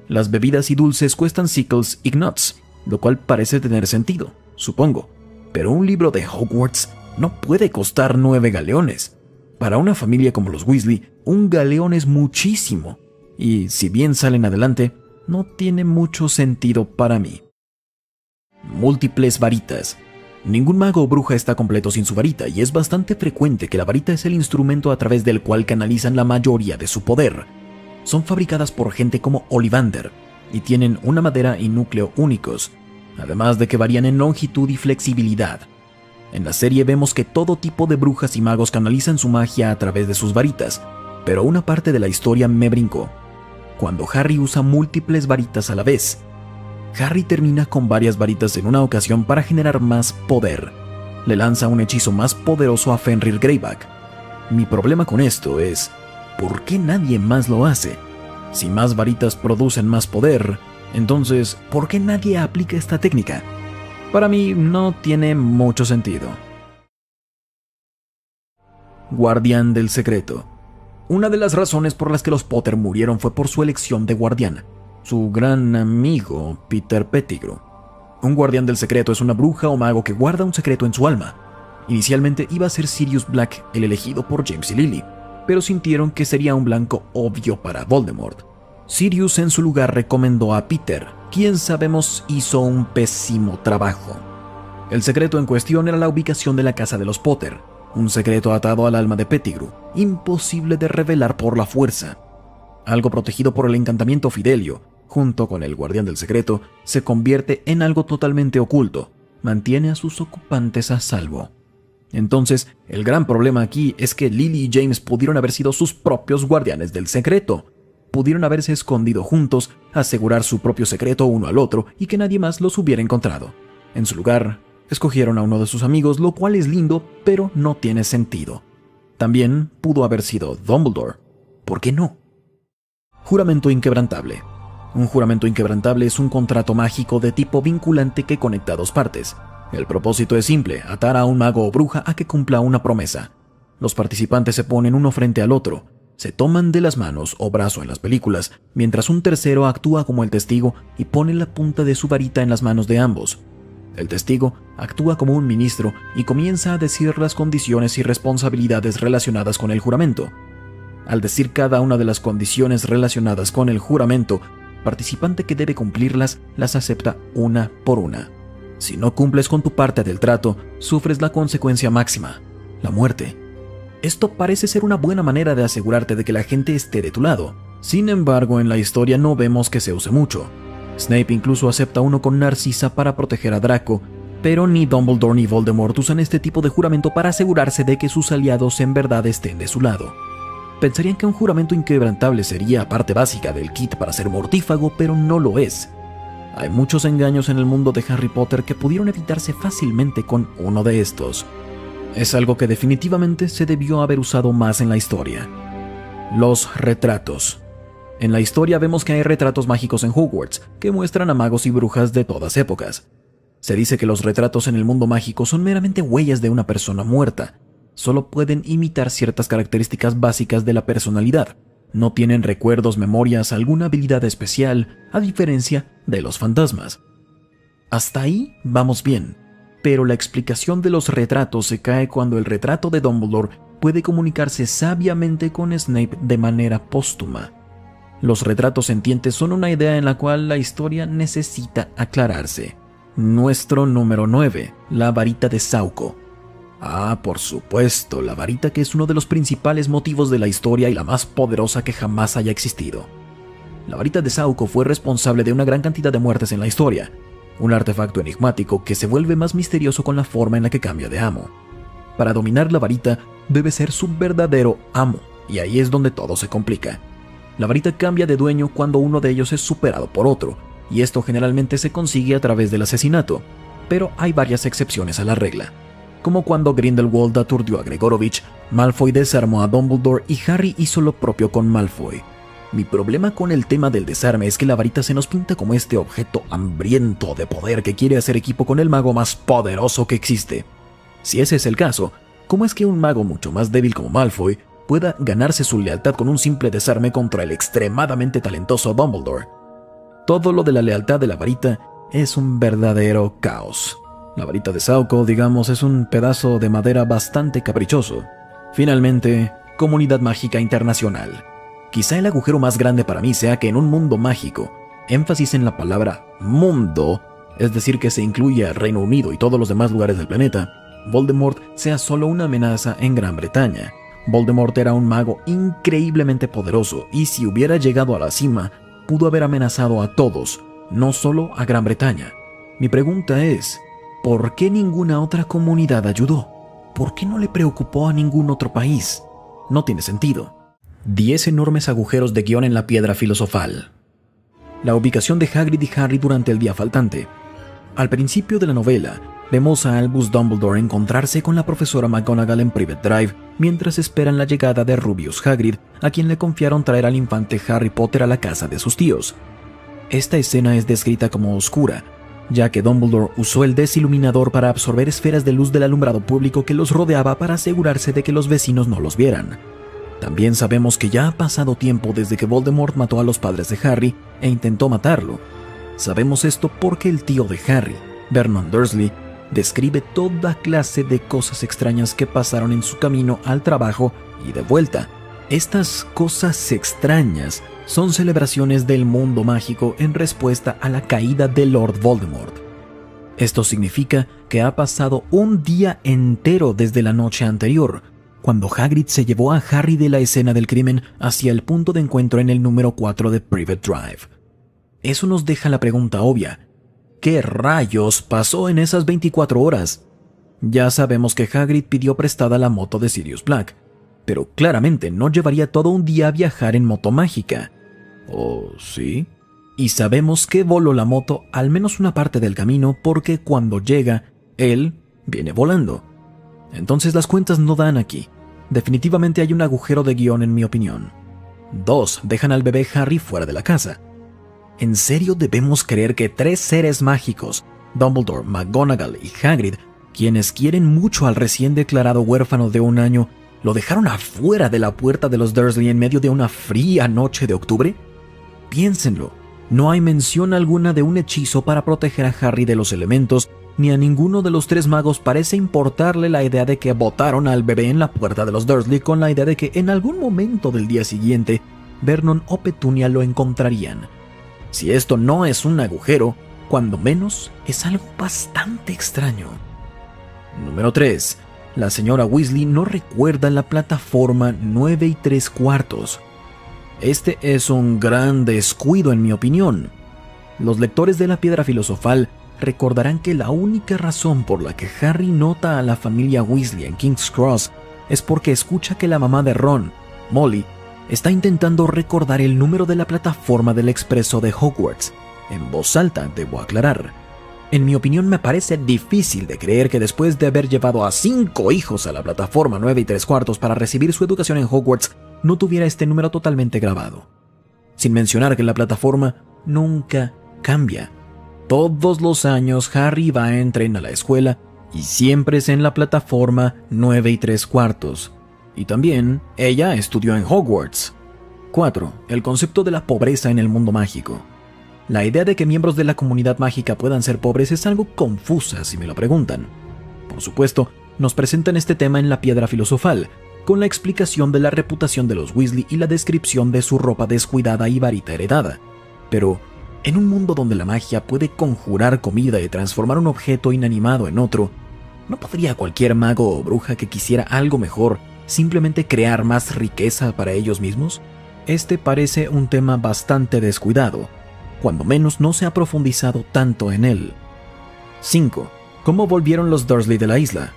Speaker 1: Las bebidas y dulces cuestan sickles y knuts, lo cual parece tener sentido, supongo. Pero un libro de Hogwarts no puede costar 9 galeones. Para una familia como los Weasley, un galeón es muchísimo. Y si bien salen adelante, no tiene mucho sentido para mí. Múltiples varitas. Ningún mago o bruja está completo sin su varita, y es bastante frecuente que la varita es el instrumento a través del cual canalizan la mayoría de su poder. Son fabricadas por gente como Ollivander, y tienen una madera y núcleo únicos, además de que varían en longitud y flexibilidad. En la serie vemos que todo tipo de brujas y magos canalizan su magia a través de sus varitas, pero una parte de la historia me brincó. Cuando Harry usa múltiples varitas a la vez, Harry termina con varias varitas en una ocasión para generar más poder. Le lanza un hechizo más poderoso a Fenrir Greyback. Mi problema con esto es, ¿por qué nadie más lo hace? Si más varitas producen más poder, entonces, ¿por qué nadie aplica esta técnica? Para mí no tiene mucho sentido. Guardián del secreto. Una de las razones por las que los Potter murieron fue por su elección de guardián, su gran amigo Peter Pettigrew. Un guardián del secreto es una bruja o mago que guarda un secreto en su alma. Inicialmente iba a ser Sirius Black el elegido por James y Lily, pero sintieron que sería un blanco obvio para Voldemort. Sirius en su lugar recomendó a Peter, quien sabemos hizo un pésimo trabajo. El secreto en cuestión era la ubicación de la casa de los Potter, un secreto atado al alma de Pettigrew, imposible de revelar por la fuerza. Algo protegido por el encantamiento Fidelio, junto con el guardián del secreto, se convierte en algo totalmente oculto, mantiene a sus ocupantes a salvo. Entonces, el gran problema aquí es que Lily y James pudieron haber sido sus propios guardianes del secreto. Pudieron haberse escondido juntos, asegurar su propio secreto uno al otro y que nadie más los hubiera encontrado. En su lugar, escogieron a uno de sus amigos, lo cual es lindo, pero no tiene sentido. También pudo haber sido Dumbledore. ¿Por qué no? Juramento inquebrantable. Un juramento inquebrantable es un contrato mágico de tipo vinculante que conecta a dos partes. El propósito es simple, atar a un mago o bruja a que cumpla una promesa. Los participantes se ponen uno frente al otro, se toman de las manos o brazo en las películas, mientras un tercero actúa como el testigo y pone la punta de su varita en las manos de ambos. El testigo actúa como un ministro y comienza a decir las condiciones y responsabilidades relacionadas con el juramento. Al decir cada una de las condiciones relacionadas con el juramento, el participante que debe cumplirlas las acepta una por una. Si no cumples con tu parte del trato, sufres la consecuencia máxima, la muerte. Esto parece ser una buena manera de asegurarte de que la gente esté de tu lado. Sin embargo, en la historia no vemos que se use mucho. Snape incluso acepta uno con Narcisa para proteger a Draco, pero ni Dumbledore ni Voldemort usan este tipo de juramento para asegurarse de que sus aliados en verdad estén de su lado. Pensarían que un juramento inquebrantable sería parte básica del kit para ser mortífago, pero no lo es. Hay muchos engaños en el mundo de Harry Potter que pudieron evitarse fácilmente con uno de estos. Es algo que definitivamente se debió haber usado más en la historia. Los retratos. En la historia vemos que hay retratos mágicos en Hogwarts que muestran a magos y brujas de todas épocas. Se dice que los retratos en el mundo mágico son meramente huellas de una persona muerta. Solo pueden imitar ciertas características básicas de la personalidad. No tienen recuerdos, memorias, alguna habilidad especial, a diferencia de los fantasmas. Hasta ahí vamos bien, pero la explicación de los retratos se cae cuando el retrato de Dumbledore puede comunicarse sabiamente con Snape de manera póstuma. Los retratos sentientes son una idea en la cual la historia necesita aclararse. Nuestro número 9, la varita de Sauco. Por supuesto, la varita, que es uno de los principales motivos de la historia y la más poderosa que jamás haya existido. La varita de Sauco fue responsable de una gran cantidad de muertes en la historia, un artefacto enigmático que se vuelve más misterioso con la forma en la que cambia de amo. Para dominar la varita, debe ser su verdadero amo, y ahí es donde todo se complica. La varita cambia de dueño cuando uno de ellos es superado por otro, y esto generalmente se consigue a través del asesinato, pero hay varias excepciones a la regla. Como cuando Grindelwald aturdió a Gregorovich, Malfoy desarmó a Dumbledore y Harry hizo lo propio con Malfoy. Mi problema con el tema del desarme es que la varita se nos pinta como este objeto hambriento de poder que quiere hacer equipo con el mago más poderoso que existe. Si ese es el caso, ¿cómo es que un mago mucho más débil como Malfoy pueda ganarse su lealtad con un simple desarme contra el extremadamente talentoso Dumbledore? Todo lo de la lealtad de la varita es un verdadero caos. La varita de Sauco, digamos, es un pedazo de madera bastante caprichoso. Finalmente, comunidad mágica internacional. Quizá el agujero más grande para mí sea que en un mundo mágico, énfasis en la palabra mundo, es decir, que se incluye al Reino Unido y todos los demás lugares del planeta, Voldemort sea solo una amenaza en Gran Bretaña. Voldemort era un mago increíblemente poderoso y si hubiera llegado a la cima, pudo haber amenazado a todos, no solo a Gran Bretaña. Mi pregunta es, ¿por qué ninguna otra comunidad ayudó? ¿Por qué no le preocupó a ningún otro país? No tiene sentido. 10 enormes agujeros de guión en la piedra filosofal. La ubicación de Hagrid y Harry durante el día faltante. Al principio de la novela, vemos a Albus Dumbledore encontrarse con la profesora McGonagall en Private Drive mientras esperan la llegada de Rubius Hagrid, a quien le confiaron traer al infante Harry Potter a la casa de sus tíos. Esta escena es descrita como oscura, ya que Dumbledore usó el desiluminador para absorber esferas de luz del alumbrado público que los rodeaba para asegurarse de que los vecinos no los vieran. También sabemos que ya ha pasado tiempo desde que Voldemort mató a los padres de Harry e intentó matarlo. Sabemos esto porque el tío de Harry, Vernon Dursley, describe toda clase de cosas extrañas que pasaron en su camino al trabajo y de vuelta. Estas cosas extrañas son celebraciones del mundo mágico en respuesta a la caída de Lord Voldemort. Esto significa que ha pasado un día entero desde la noche anterior, cuando Hagrid se llevó a Harry de la escena del crimen hacia el punto de encuentro en el número 4 de Private Drive. Eso nos deja la pregunta obvia: ¿qué rayos pasó en esas 24 horas? Ya sabemos que Hagrid pidió prestada la moto de Sirius Black, pero claramente no llevaría todo un día a viajar en moto mágica. ¿Oh, sí? Y sabemos que voló la moto al menos una parte del camino porque cuando llega, él viene volando. Entonces las cuentas no dan aquí. Definitivamente hay un agujero de guión en mi opinión. 2. Dejan al bebé Harry fuera de la casa. ¿En serio debemos creer que 3 seres mágicos, Dumbledore, McGonagall y Hagrid, quienes quieren mucho al recién declarado huérfano de 1 año, lo dejaron afuera de la puerta de los Dursley en medio de una fría noche de octubre? Piénsenlo, no hay mención alguna de un hechizo para proteger a Harry de los elementos, ni a ninguno de los 3 magos parece importarle la idea de que botaron al bebé en la puerta de los Dursley con la idea de que en algún momento del día siguiente, Vernon o Petunia lo encontrarían. Si esto no es un agujero, cuando menos es algo bastante extraño. Número 3. La señora Weasley no recuerda la plataforma 9 3/4. Este es un gran descuido en mi opinión. Los lectores de la Piedra Filosofal recordarán que la única razón por la que Harry nota a la familia Weasley en King's Cross es porque escucha que la mamá de Ron, Molly está intentando recordar el número de la plataforma del expreso de Hogwarts. En voz alta, debo aclarar. En mi opinión, me parece difícil de creer que después de haber llevado a 5 hijos a la plataforma 9 3/4 para recibir su educación en Hogwarts, no tuviera este número totalmente grabado. Sin mencionar que la plataforma nunca cambia. Todos los años Harry va en tren a la escuela y siempre es en la plataforma 9 3/4. Y también ella estudió en Hogwarts. 4. El concepto de la pobreza en el mundo mágico. La idea de que miembros de la comunidad mágica puedan ser pobres es algo confusa si me lo preguntan. Por supuesto, nos presentan este tema en la Piedra Filosofal, con la explicación de la reputación de los Weasley y la descripción de su ropa descuidada y varita heredada. Pero, en un mundo donde la magia puede conjurar comida y transformar un objeto inanimado en otro, ¿no podría cualquier mago o bruja que quisiera algo mejor simplemente crear más riqueza para ellos mismos? Este parece un tema bastante descuidado. Cuando menos no se ha profundizado tanto en él. 5. ¿Cómo volvieron los Dursley de la isla?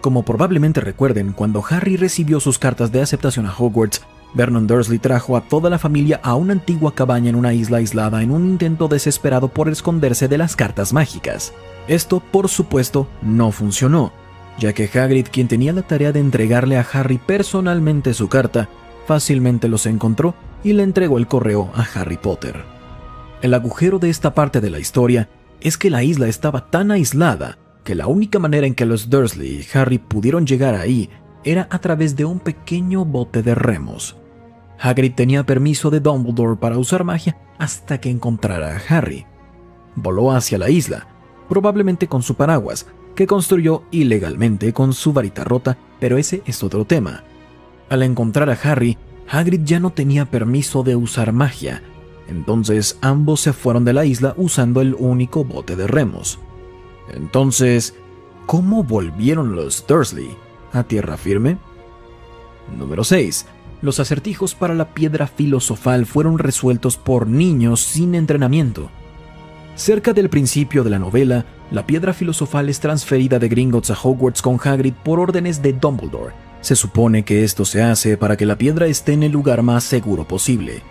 Speaker 1: Como probablemente recuerden, cuando Harry recibió sus cartas de aceptación a Hogwarts, Vernon Dursley trajo a toda la familia a una antigua cabaña en una isla aislada en un intento desesperado por esconderse de las cartas mágicas. Esto, por supuesto, no funcionó, ya que Hagrid, quien tenía la tarea de entregarle a Harry personalmente su carta, fácilmente los encontró y le entregó el correo a Harry Potter. El agujero de esta parte de la historia es que la isla estaba tan aislada que la única manera en que los Dursley y Harry pudieron llegar ahí era a través de un pequeño bote de remos. Hagrid tenía permiso de Dumbledore para usar magia hasta que encontrara a Harry. Voló hacia la isla, probablemente con su paraguas, que construyó ilegalmente con su varita rota, pero ese es otro tema. Al encontrar a Harry, Hagrid ya no tenía permiso de usar magia. Entonces ambos se fueron de la isla usando el único bote de remos. Entonces, ¿cómo volvieron los Dursley a tierra firme? Número 6. Los acertijos para la Piedra Filosofal fueron resueltos por niños sin entrenamiento. Cerca del principio de la novela, la Piedra Filosofal es transferida de Gringotts a Hogwarts con Hagrid por órdenes de Dumbledore. Se supone que esto se hace para que la piedra esté en el lugar más seguro posible.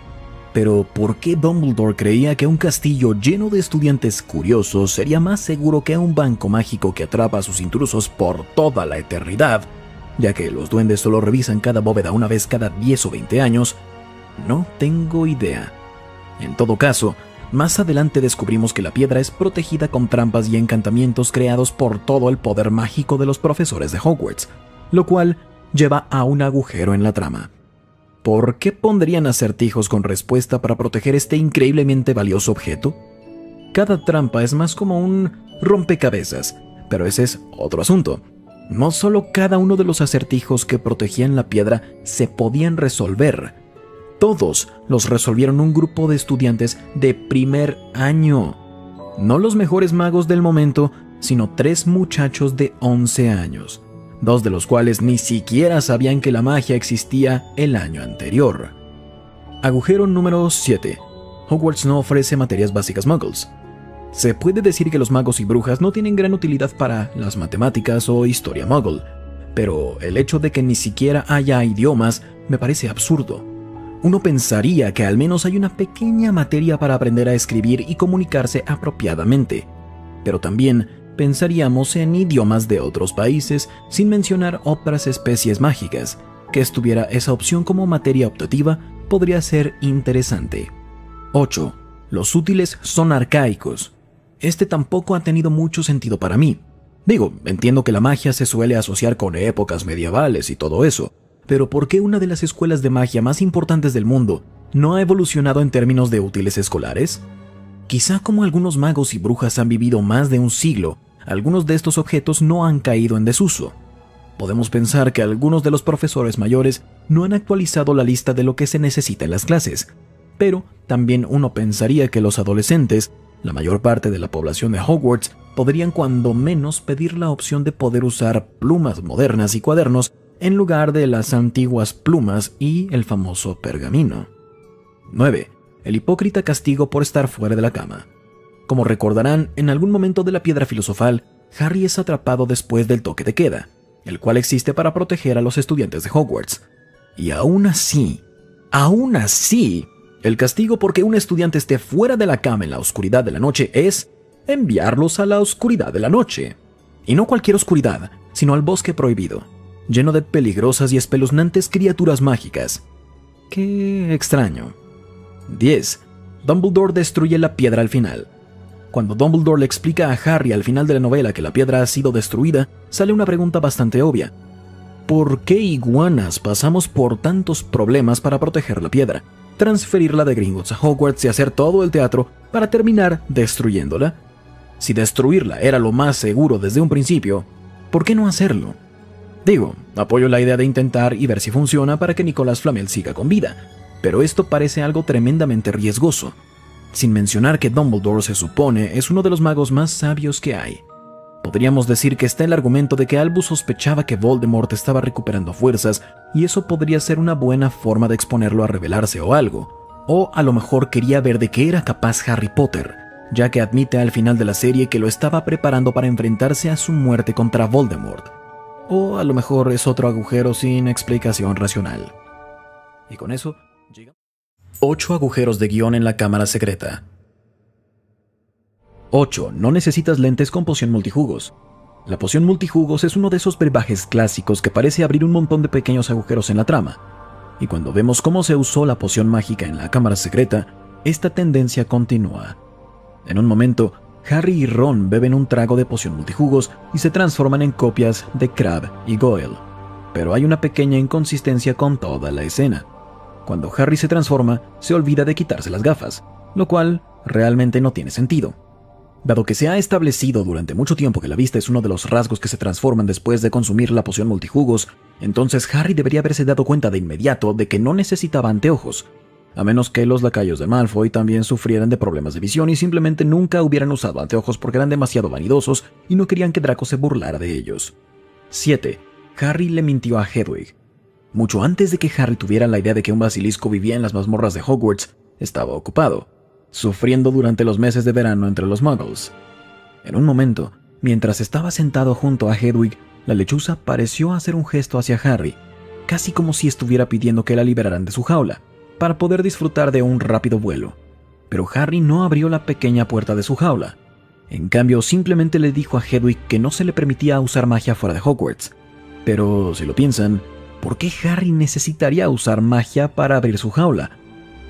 Speaker 1: Pero, ¿por qué Dumbledore creía que un castillo lleno de estudiantes curiosos sería más seguro que un banco mágico que atrapa a sus intrusos por toda la eternidad, ya que los duendes solo revisan cada bóveda una vez cada 10 o 20 años? No tengo idea. En todo caso, más adelante descubrimos que la piedra es protegida con trampas y encantamientos creados por todo el poder mágico de los profesores de Hogwarts, lo cual lleva a un agujero en la trama. ¿Por qué pondrían acertijos con respuesta para proteger este increíblemente valioso objeto? Cada trampa es más como un rompecabezas, pero ese es otro asunto. No solo cada uno de los acertijos que protegían la piedra se podían resolver. Todos los resolvieron un grupo de estudiantes de primer año. No los mejores magos del momento, sino 3 muchachos de 11 años. 2 de los cuales ni siquiera sabían que la magia existía el año anterior. Agujero número 7. Hogwarts no ofrece materias básicas muggles. Se puede decir que los magos y brujas no tienen gran utilidad para las matemáticas o historia muggle, pero el hecho de que ni siquiera haya idiomas me parece absurdo. Uno pensaría que al menos hay una pequeña materia para aprender a escribir y comunicarse apropiadamente, pero también pensaríamos en idiomas de otros países, sin mencionar otras especies mágicas. Que estuviera esa opción como materia optativa podría ser interesante. 8. Los útiles son arcaicos. Este tampoco ha tenido mucho sentido para mí. Digo, entiendo que la magia se suele asociar con épocas medievales y todo eso, pero ¿por qué una de las escuelas de magia más importantes del mundo no ha evolucionado en términos de útiles escolares? Quizá como algunos magos y brujas han vivido más de un siglo, algunos de estos objetos no han caído en desuso. Podemos pensar que algunos de los profesores mayores no han actualizado la lista de lo que se necesita en las clases, pero también uno pensaría que los adolescentes, la mayor parte de la población de Hogwarts, podrían cuando menos pedir la opción de poder usar plumas modernas y cuadernos en lugar de las antiguas plumas y el famoso pergamino. 9. El hipócrita castigo por estar fuera de la cama. Como recordarán, en algún momento de la Piedra Filosofal, Harry es atrapado después del toque de queda, el cual existe para proteger a los estudiantes de Hogwarts. Y aún así, el castigo porque un estudiante esté fuera de la cama en la oscuridad de la noche es enviarlos a la oscuridad de la noche. Y no cualquier oscuridad, sino al bosque prohibido, lleno de peligrosas y espeluznantes criaturas mágicas. ¡Qué extraño! 10. Dumbledore destruye la piedra al final. Cuando Dumbledore le explica a Harry al final de la novela que la piedra ha sido destruida, sale una pregunta bastante obvia. ¿Por qué iguanas pasamos por tantos problemas para proteger la piedra, transferirla de Gringotts a Hogwarts y hacer todo el teatro para terminar destruyéndola? Si destruirla era lo más seguro desde un principio, ¿por qué no hacerlo? Digo, apoyo la idea de intentar y ver si funciona para que Nicolas Flamel siga con vida, pero esto parece algo tremendamente riesgoso. Sin mencionar que Dumbledore se supone es uno de los magos más sabios que hay. Podríamos decir que está el argumento de que Albus sospechaba que Voldemort estaba recuperando fuerzas y eso podría ser una buena forma de exponerlo a rebelarse o algo. O a lo mejor quería ver de qué era capaz Harry Potter, ya que admite al final de la serie que lo estaba preparando para enfrentarse a su muerte contra Voldemort. O a lo mejor es otro agujero sin explicación racional. Y con eso, llegamos. 8 agujeros de guión en la cámara secreta. 8. No necesitas lentes con poción multijugos. La poción multijugos es uno de esos brebajes clásicos que parece abrir un montón de pequeños agujeros en la trama. Y cuando vemos cómo se usó la poción mágica en la cámara secreta, esta tendencia continúa. En un momento, Harry y Ron beben un trago de poción multijugos y se transforman en copias de Crabbe y Goyle. Pero hay una pequeña inconsistencia con toda la escena. Cuando Harry se transforma, se olvida de quitarse las gafas, lo cual realmente no tiene sentido. Dado que se ha establecido durante mucho tiempo que la vista es uno de los rasgos que se transforman después de consumir la poción multijugos, entonces Harry debería haberse dado cuenta de inmediato de que no necesitaba anteojos, a menos que los lacayos de Malfoy también sufrieran de problemas de visión y simplemente nunca hubieran usado anteojos porque eran demasiado vanidosos y no querían que Draco se burlara de ellos. 7. Harry le mintió a Hedwig. Mucho antes de que Harry tuviera la idea de que un basilisco vivía en las mazmorras de Hogwarts, estaba ocupado, sufriendo durante los meses de verano entre los muggles. En un momento, mientras estaba sentado junto a Hedwig, la lechuza pareció hacer un gesto hacia Harry, casi como si estuviera pidiendo que la liberaran de su jaula, para poder disfrutar de un rápido vuelo. Pero Harry no abrió la pequeña puerta de su jaula. En cambio, simplemente le dijo a Hedwig que no se le permitía usar magia fuera de Hogwarts. Pero, si lo piensan, ¿por qué Harry necesitaría usar magia para abrir su jaula?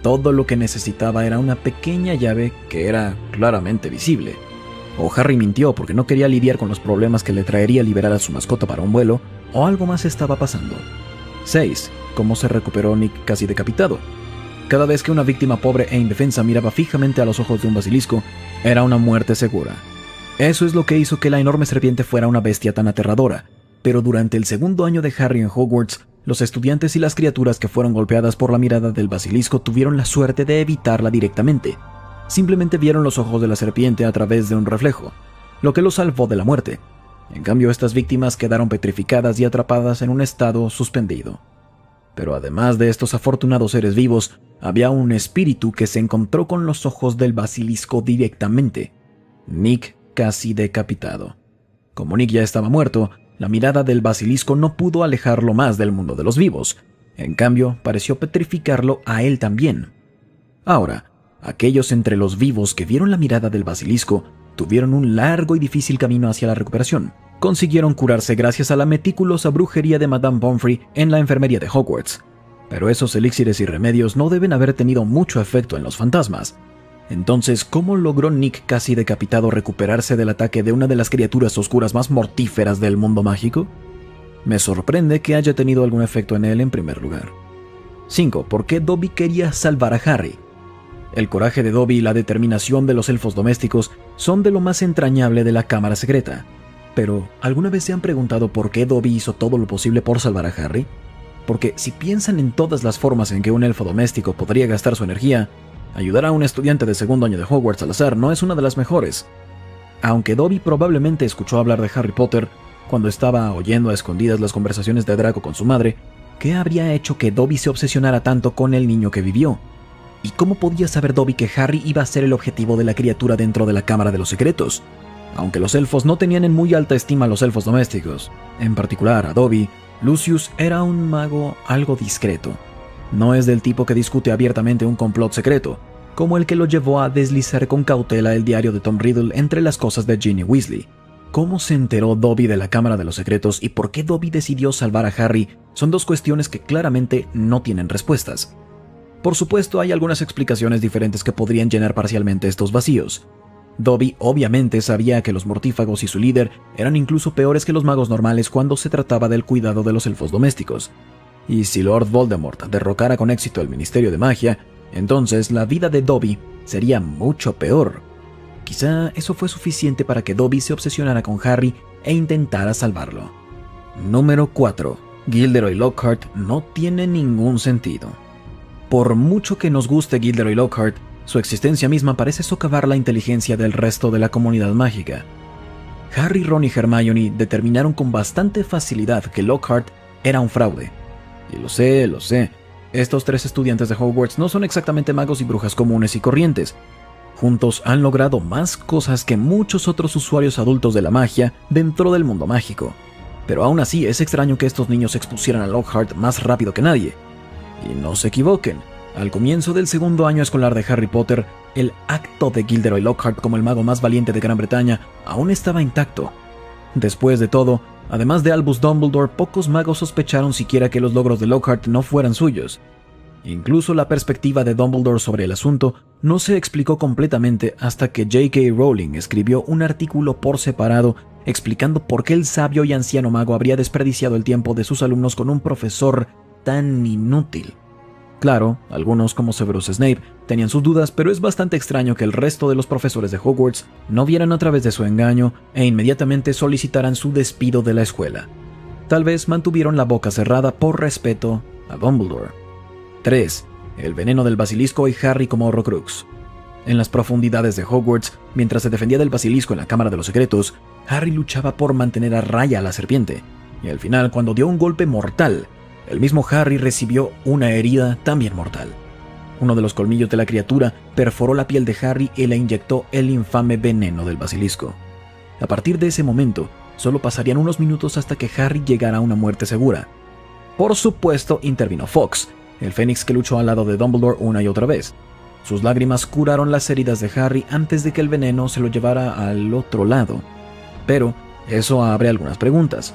Speaker 1: Todo lo que necesitaba era una pequeña llave que era claramente visible. O Harry mintió porque no quería lidiar con los problemas que le traería liberar a su mascota para un vuelo, o algo más estaba pasando. 6. ¿Cómo se recuperó Nick casi decapitado? Cada vez que una víctima pobre e indefensa miraba fijamente a los ojos de un basilisco, era una muerte segura. Eso es lo que hizo que la enorme serpiente fuera una bestia tan aterradora. Pero durante el segundo año de Harry en Hogwarts, los estudiantes y las criaturas que fueron golpeadas por la mirada del basilisco tuvieron la suerte de evitarla directamente. Simplemente vieron los ojos de la serpiente a través de un reflejo, lo que los salvó de la muerte. En cambio, estas víctimas quedaron petrificadas y atrapadas en un estado suspendido. Pero además de estos afortunados seres vivos, había un espíritu que se encontró con los ojos del basilisco directamente. Nick casi decapitado. Como Nick ya estaba muerto, la mirada del basilisco no pudo alejarlo más del mundo de los vivos. En cambio, pareció petrificarlo a él también. Ahora, aquellos entre los vivos que vieron la mirada del basilisco tuvieron un largo y difícil camino hacia la recuperación. Consiguieron curarse gracias a la meticulosa brujería de Madame Pomfrey en la enfermería de Hogwarts. Pero esos elixires y remedios no deben haber tenido mucho efecto en los fantasmas. Entonces, ¿cómo logró Nick casi decapitado recuperarse del ataque de una de las criaturas oscuras más mortíferas del mundo mágico? Me sorprende que haya tenido algún efecto en él en primer lugar. 5. ¿Por qué Dobby quería salvar a Harry? El coraje de Dobby y la determinación de los elfos domésticos son de lo más entrañable de la cámara secreta. Pero, ¿alguna vez se han preguntado por qué Dobby hizo todo lo posible por salvar a Harry? Porque si piensan en todas las formas en que un elfo doméstico podría gastar su energía, ayudar a un estudiante de segundo año de Hogwarts al azar no es una de las mejores. Aunque Dobby probablemente escuchó hablar de Harry Potter cuando estaba oyendo a escondidas las conversaciones de Draco con su madre, ¿qué habría hecho que Dobby se obsesionara tanto con el niño que vivió? ¿Y cómo podía saber Dobby que Harry iba a ser el objetivo de la criatura dentro de la Cámara de los Secretos? Aunque los elfos no tenían en muy alta estima a los elfos domésticos, en particular a Dobby, Lucius era un mago algo discreto. No es del tipo que discute abiertamente un complot secreto, como el que lo llevó a deslizar con cautela el diario de Tom Riddle entre las cosas de Ginny Weasley. ¿Cómo se enteró Dobby de la Cámara de los Secretos y por qué Dobby decidió salvar a Harry? Son dos cuestiones que claramente no tienen respuestas. Por supuesto, hay algunas explicaciones diferentes que podrían llenar parcialmente estos vacíos. Dobby obviamente sabía que los mortífagos y su líder eran incluso peores que los magos normales cuando se trataba del cuidado de los elfos domésticos. Y si Lord Voldemort derrocara con éxito el Ministerio de Magia, entonces la vida de Dobby sería mucho peor. Quizá eso fue suficiente para que Dobby se obsesionara con Harry e intentara salvarlo. Número 4. Gilderoy Lockhart no tiene ningún sentido. Por mucho que nos guste Gilderoy Lockhart, su existencia misma parece socavar la inteligencia del resto de la comunidad mágica. Harry, Ron y Hermione determinaron con bastante facilidad que Lockhart era un fraude. Y lo sé. Estos 3 estudiantes de Hogwarts no son exactamente magos y brujas comunes y corrientes. Juntos han logrado más cosas que muchos otros usuarios adultos de la magia dentro del mundo mágico. Pero aún así es extraño que estos niños expusieran a Lockhart más rápido que nadie. Y no se equivoquen, al comienzo del segundo año escolar de Harry Potter, el acto de Gilderoy Lockhart como el mago más valiente de Gran Bretaña aún estaba intacto. Después de todo, además de Albus Dumbledore, pocos magos sospecharon siquiera que los logros de Lockhart no fueran suyos. Incluso la perspectiva de Dumbledore sobre el asunto no se explicó completamente hasta que J.K. Rowling escribió un artículo por separado explicando por qué el sabio y anciano mago habría desperdiciado el tiempo de sus alumnos con un profesor tan inútil. Claro, algunos como Severus Snape tenían sus dudas, pero es bastante extraño que el resto de los profesores de Hogwarts no vieran a través de su engaño e inmediatamente solicitaran su despido de la escuela. Tal vez mantuvieron la boca cerrada por respeto a Dumbledore. 3. El veneno del basilisco y Harry como Horrocrux. En las profundidades de Hogwarts, mientras se defendía del basilisco en la Cámara de los Secretos, Harry luchaba por mantener a raya a la serpiente, y al final, cuando dio un golpe mortal, el mismo Harry recibió una herida también mortal. Uno de los colmillos de la criatura perforó la piel de Harry y le inyectó el infame veneno del basilisco. A partir de ese momento, solo pasarían unos minutos hasta que Harry llegara a una muerte segura. Por supuesto, intervino Fawkes, el Fénix que luchó al lado de Dumbledore una y otra vez. Sus lágrimas curaron las heridas de Harry antes de que el veneno se lo llevara al otro lado. Pero eso abre algunas preguntas.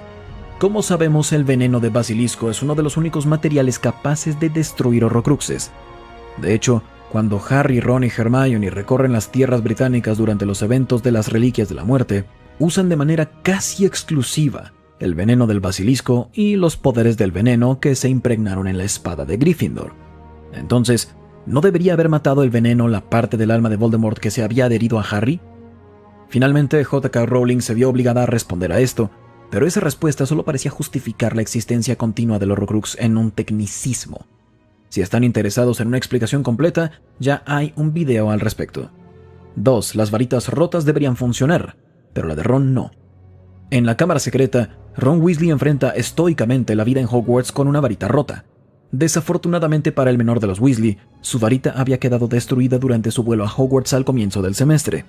Speaker 1: Como sabemos, el veneno de basilisco es uno de los únicos materiales capaces de destruir Horrocruxes. De hecho, cuando Harry, Ron y Hermione recorren las tierras británicas durante los eventos de las Reliquias de la Muerte, usan de manera casi exclusiva el veneno del basilisco y los poderes del veneno que se impregnaron en la espada de Gryffindor. Entonces, ¿no debería haber matado el veneno la parte del alma de Voldemort que se había adherido a Harry? Finalmente, J.K. Rowling se vio obligada a responder a esto, pero esa respuesta solo parecía justificar la existencia continua del Horrocrux en un tecnicismo. Si están interesados en una explicación completa, ya hay un video al respecto. 2. Las varitas rotas deberían funcionar, pero la de Ron no. En la cámara secreta, Ron Weasley enfrenta estoicamente la vida en Hogwarts con una varita rota. Desafortunadamente para el menor de los Weasley, su varita había quedado destruida durante su vuelo a Hogwarts al comienzo del semestre.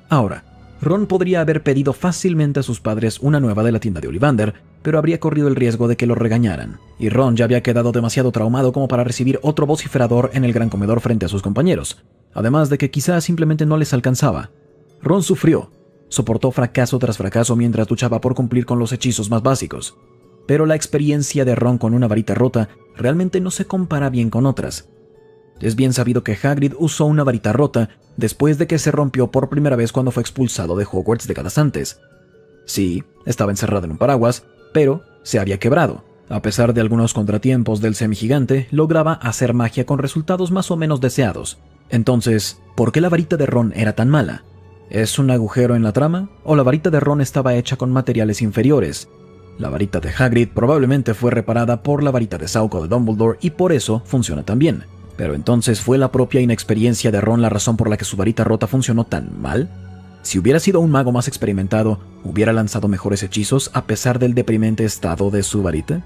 Speaker 1: Ahora, Ron podría haber pedido fácilmente a sus padres una nueva de la tienda de Ollivander, pero habría corrido el riesgo de que lo regañaran, y Ron ya había quedado demasiado traumado como para recibir otro vociferador en el gran comedor frente a sus compañeros, además de que quizás simplemente no les alcanzaba. Ron sufrió, soportó fracaso tras fracaso mientras luchaba por cumplir con los hechizos más básicos, pero la experiencia de Ron con una varita rota realmente no se compara bien con otras. Es bien sabido que Hagrid usó una varita rota después de que se rompió por primera vez cuando fue expulsado de Hogwarts décadas antes. Sí, estaba encerrado en un paraguas, pero se había quebrado. A pesar de algunos contratiempos del semigigante, lograba hacer magia con resultados más o menos deseados. Entonces, ¿por qué la varita de Ron era tan mala? ¿Es un agujero en la trama? ¿O la varita de Ron estaba hecha con materiales inferiores? La varita de Hagrid probablemente fue reparada por la varita de Sauco de Dumbledore y por eso funciona tan bien. Pero entonces, ¿fue la propia inexperiencia de Ron la razón por la que su varita rota funcionó tan mal? Si hubiera sido un mago más experimentado, ¿hubiera lanzado mejores hechizos a pesar del deprimente estado de su varita?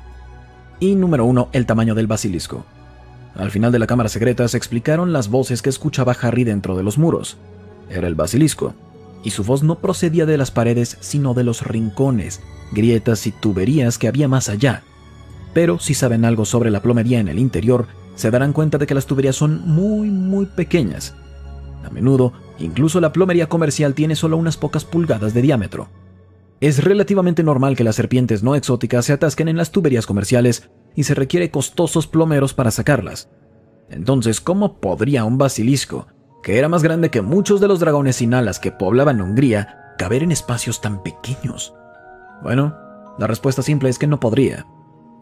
Speaker 1: Y número 1, el tamaño del basilisco. Al final de la cámara secreta se explicaron las voces que escuchaba Harry dentro de los muros. Era el basilisco, y su voz no procedía de las paredes, sino de los rincones, grietas y tuberías que había más allá. Pero si saben algo sobre la plomería en el interior, se darán cuenta de que las tuberías son muy pequeñas. A menudo, incluso la plomería comercial tiene solo unas pocas pulgadas de diámetro. Es relativamente normal que las serpientes no exóticas se atasquen en las tuberías comerciales y se requiere costosos plomeros para sacarlas. Entonces, ¿cómo podría un basilisco, que era más grande que muchos de los dragones sin alas que poblaban Hungría, caber en espacios tan pequeños? Bueno, la respuesta simple es que no podría.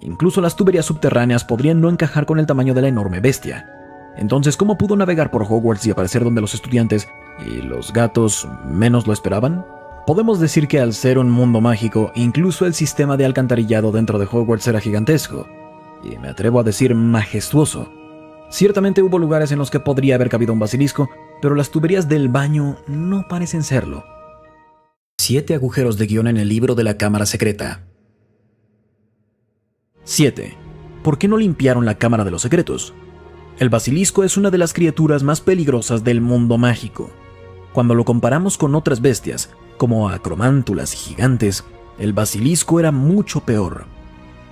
Speaker 1: Incluso las tuberías subterráneas podrían no encajar con el tamaño de la enorme bestia. Entonces, ¿cómo pudo navegar por Hogwarts y aparecer donde los estudiantes y los gatos menos lo esperaban? Podemos decir que al ser un mundo mágico, incluso el sistema de alcantarillado dentro de Hogwarts era gigantesco, y me atrevo a decir majestuoso. Ciertamente hubo lugares en los que podría haber cabido un basilisco, pero las tuberías del baño no parecen serlo. 7 agujeros de guión en el libro de la cámara secreta. 7. ¿Por qué no limpiaron la cámara de los secretos? El basilisco es una de las criaturas más peligrosas del mundo mágico. Cuando lo comparamos con otras bestias, como acromántulas y gigantes, el basilisco era mucho peor.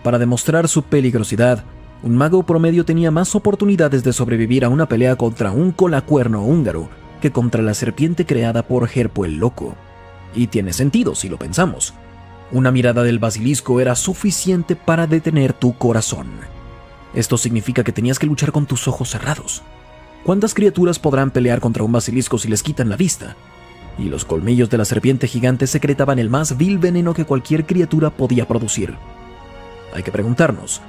Speaker 1: Para demostrar su peligrosidad, un mago promedio tenía más oportunidades de sobrevivir a una pelea contra un colacuerno húngaro que contra la serpiente creada por Herpo el Loco. Y tiene sentido si lo pensamos. Una mirada del basilisco era suficiente para detener tu corazón. Esto significa que tenías que luchar con tus ojos cerrados. ¿Cuántas criaturas podrán pelear contra un basilisco si les quitan la vista? Y los colmillos de la serpiente gigante secretaban el más vil veneno que cualquier criatura podía producir. Hay que preguntarnos,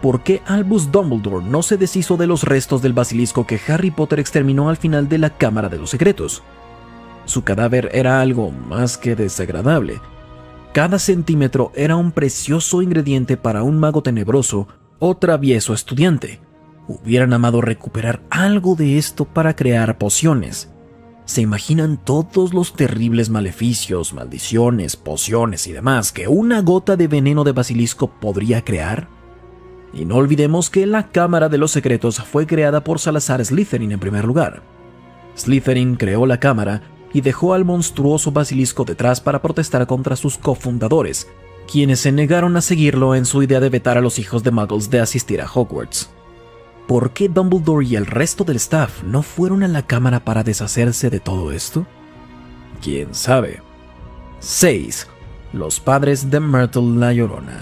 Speaker 1: ¿por qué Albus Dumbledore no se deshizo de los restos del basilisco que Harry Potter exterminó al final de la Cámara de los Secretos? Su cadáver era algo más que desagradable. Cada centímetro era un precioso ingrediente para un mago tenebroso o travieso estudiante. Hubieran amado recuperar algo de esto para crear pociones. ¿Se imaginan todos los terribles maleficios, maldiciones, pociones y demás que una gota de veneno de basilisco podría crear? Y no olvidemos que la Cámara de los Secretos fue creada por Salazar Slytherin en primer lugar. Slytherin creó la cámara y dejó al monstruoso basilisco detrás para protestar contra sus cofundadores, quienes se negaron a seguirlo en su idea de vetar a los hijos de Muggles de asistir a Hogwarts. ¿Por qué Dumbledore y el resto del staff no fueron a la cámara para deshacerse de todo esto? ¿Quién sabe? 6. Los padres de Myrtle la Llorona.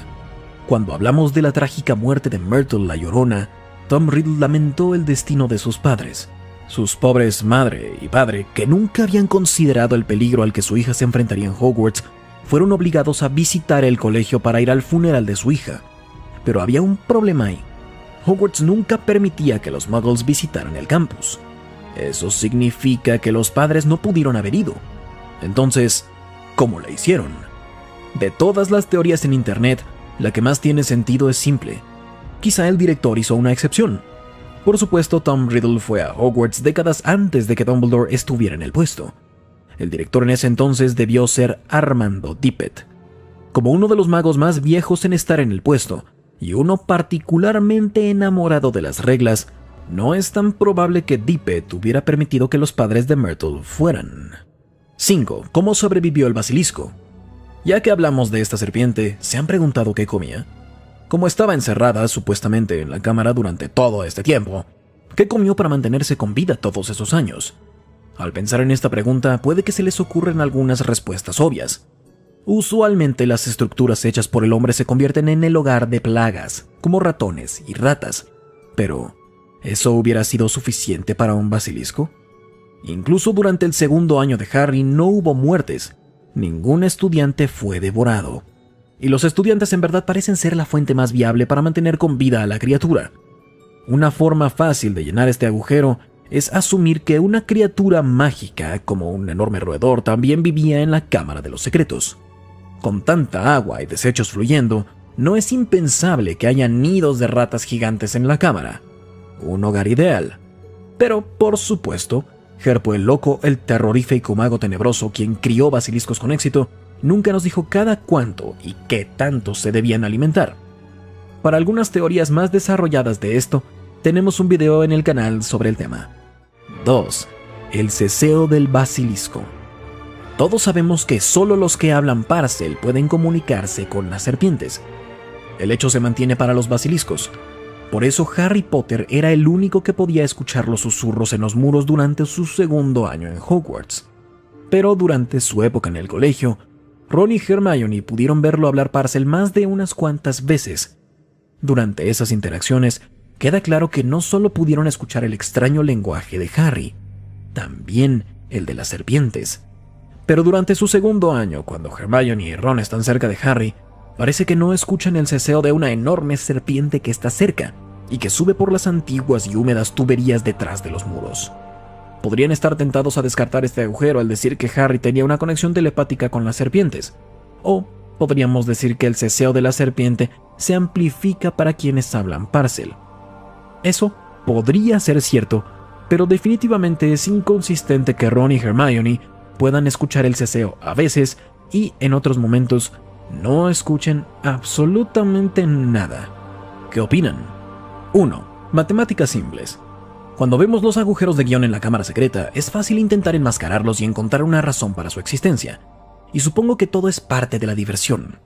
Speaker 1: Cuando hablamos de la trágica muerte de Myrtle la Llorona, Tom Riddle lamentó el destino de sus padres. Sus pobres madre y padre, que nunca habían considerado el peligro al que su hija se enfrentaría en Hogwarts, fueron obligados a visitar el colegio para ir al funeral de su hija. Pero había un problema ahí. Hogwarts nunca permitía que los Muggles visitaran el campus. Eso significa que los padres no pudieron haber ido. Entonces, ¿cómo la hicieron? De todas las teorías en internet, la que más tiene sentido es simple. Quizá el director hizo una excepción. Por supuesto, Tom Riddle fue a Hogwarts décadas antes de que Dumbledore estuviera en el puesto. El director en ese entonces debió ser Armando Tippett. Como uno de los magos más viejos en estar en el puesto, y uno particularmente enamorado de las reglas, no es tan probable que Tippett hubiera permitido que los padres de Myrtle fueran. 5. ¿Cómo sobrevivió el basilisco? Ya que hablamos de esta serpiente, ¿se han preguntado qué comía? Como estaba encerrada supuestamente en la cámara durante todo este tiempo, ¿qué comió para mantenerse con vida todos esos años? Al pensar en esta pregunta, puede que se les ocurran algunas respuestas obvias. Usualmente las estructuras hechas por el hombre se convierten en el hogar de plagas, como ratones y ratas. Pero, ¿eso hubiera sido suficiente para un basilisco? Incluso durante el segundo año de Harry no hubo muertes. Ningún estudiante fue devorado. Y los estudiantes en verdad parecen ser la fuente más viable para mantener con vida a la criatura. Una forma fácil de llenar este agujero es asumir que una criatura mágica, como un enorme roedor, también vivía en la Cámara de los Secretos. Con tanta agua y desechos fluyendo, no es impensable que haya nidos de ratas gigantes en la cámara. Un hogar ideal. Pero, por supuesto, Herpo el Loco, el terrorífico mago tenebroso quien crió basiliscos con éxito, nunca nos dijo cada cuánto y qué tanto se debían alimentar. Para algunas teorías más desarrolladas de esto, tenemos un video en el canal sobre el tema. 2. El ceseo del basilisco. Todos sabemos que solo los que hablan Parcel pueden comunicarse con las serpientes. El hecho se mantiene para los basiliscos. Por eso Harry Potter era el único que podía escuchar los susurros en los muros durante su segundo año en Hogwarts. Pero durante su época en el colegio, Ron y Hermione pudieron verlo hablar Parcel más de unas cuantas veces. Durante esas interacciones, queda claro que no solo pudieron escuchar el extraño lenguaje de Harry, también el de las serpientes. Pero durante su segundo año, cuando Hermione y Ron están cerca de Harry, parece que no escuchan el ceseo de una enorme serpiente que está cerca y que sube por las antiguas y húmedas tuberías detrás de los muros. Podrían estar tentados a descartar este agujero al decir que Harry tenía una conexión telepática con las serpientes, o podríamos decir que el ceseo de la serpiente se amplifica para quienes hablan Parcel. Eso podría ser cierto, pero definitivamente es inconsistente que Ron y Hermione puedan escuchar el ceseo a veces y en otros momentos no escuchen absolutamente nada. ¿Qué opinan? 1. Matemáticas simples. Cuando vemos los agujeros de guión en la cámara secreta, es fácil intentar enmascararlos y encontrar una razón para su existencia. Y supongo que todo es parte de la diversión.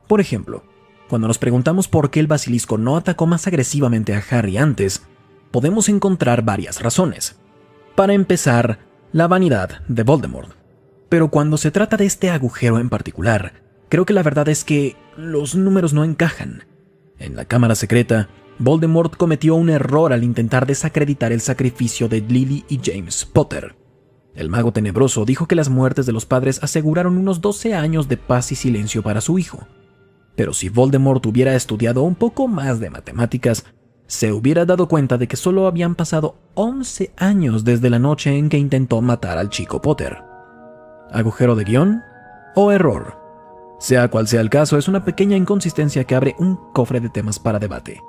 Speaker 1: Por ejemplo, cuando nos preguntamos por qué el basilisco no atacó más agresivamente a Harry antes, podemos encontrar varias razones. Para empezar, la vanidad de Voldemort. Pero cuando se trata de este agujero en particular, creo que la verdad es que los números no encajan. En la cámara secreta, Voldemort cometió un error al intentar desacreditar el sacrificio de Lily y James Potter. El mago tenebroso dijo que las muertes de los padres aseguraron unos 12 años de paz y silencio para su hijo. Pero si Voldemort hubiera estudiado un poco más de matemáticas, se hubiera dado cuenta de que solo habían pasado 11 años desde la noche en que intentó matar al chico Potter. ¿Agujero de guión o error? Sea cual sea el caso, es una pequeña inconsistencia que abre un cofre de temas para debate.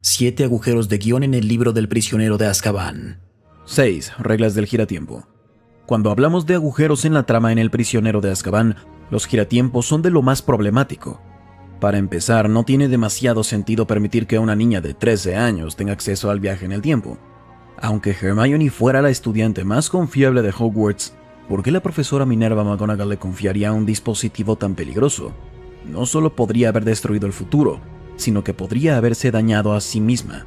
Speaker 1: 7 agujeros de guión en el libro del prisionero de Azkaban. 6. Reglas del giratiempo. Cuando hablamos de agujeros en la trama en el prisionero de Azkaban, los giratiempos son de lo más problemático. Para empezar, no tiene demasiado sentido permitir que una niña de 13 años tenga acceso al viaje en el tiempo. Aunque Hermione fuera la estudiante más confiable de Hogwarts, ¿por qué la profesora Minerva McGonagall le confiaría un dispositivo tan peligroso? No solo podría haber destruido el futuro, sino que podría haberse dañado a sí misma.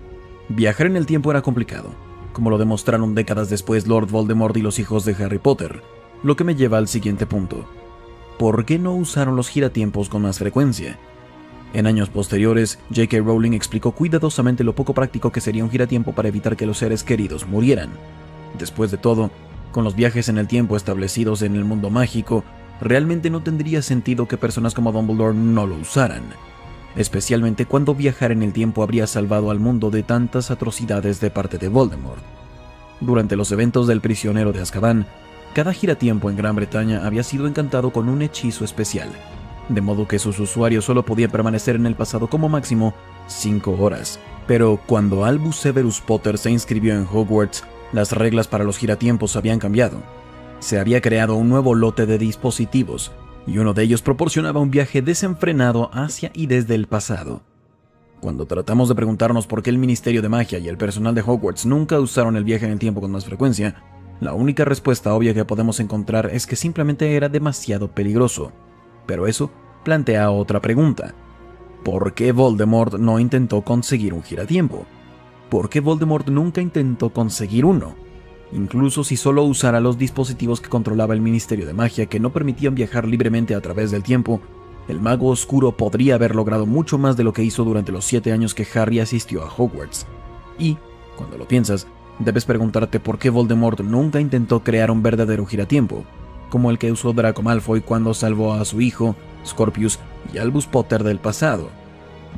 Speaker 1: Viajar en el tiempo era complicado, como lo demostraron décadas después Lord Voldemort y los hijos de Harry Potter, lo que me lleva al siguiente punto. ¿Por qué no usaron los giratiempos con más frecuencia? En años posteriores, J.K. Rowling explicó cuidadosamente lo poco práctico que sería un giratiempo para evitar que los seres queridos murieran. Después de todo, con los viajes en el tiempo establecidos en el mundo mágico, realmente no tendría sentido que personas como Dumbledore no lo usaran, especialmente cuando viajar en el tiempo habría salvado al mundo de tantas atrocidades de parte de Voldemort. Durante los eventos del prisionero de Azkaban, cada giratiempo en Gran Bretaña había sido encantado con un hechizo especial, de modo que sus usuarios solo podían permanecer en el pasado como máximo 5 horas. Pero cuando Albus Severus Potter se inscribió en Hogwarts, las reglas para los giratiempos habían cambiado. Se había creado un nuevo lote de dispositivos, y uno de ellos proporcionaba un viaje desenfrenado hacia y desde el pasado. Cuando tratamos de preguntarnos por qué el Ministerio de Magia y el personal de Hogwarts nunca usaron el viaje en el tiempo con más frecuencia, la única respuesta obvia que podemos encontrar es que simplemente era demasiado peligroso. Pero eso plantea otra pregunta. ¿Por qué Voldemort no intentó conseguir un giratiempo? ¿Por qué Voldemort nunca intentó conseguir uno? Incluso si solo usara los dispositivos que controlaba el Ministerio de Magia que no permitían viajar libremente a través del tiempo, el mago oscuro podría haber logrado mucho más de lo que hizo durante los 7 años que Harry asistió a Hogwarts. Y, cuando lo piensas, debes preguntarte por qué Voldemort nunca intentó crear un verdadero giratiempo, como el que usó Draco Malfoy cuando salvó a su hijo, Scorpius y Albus Potter del pasado.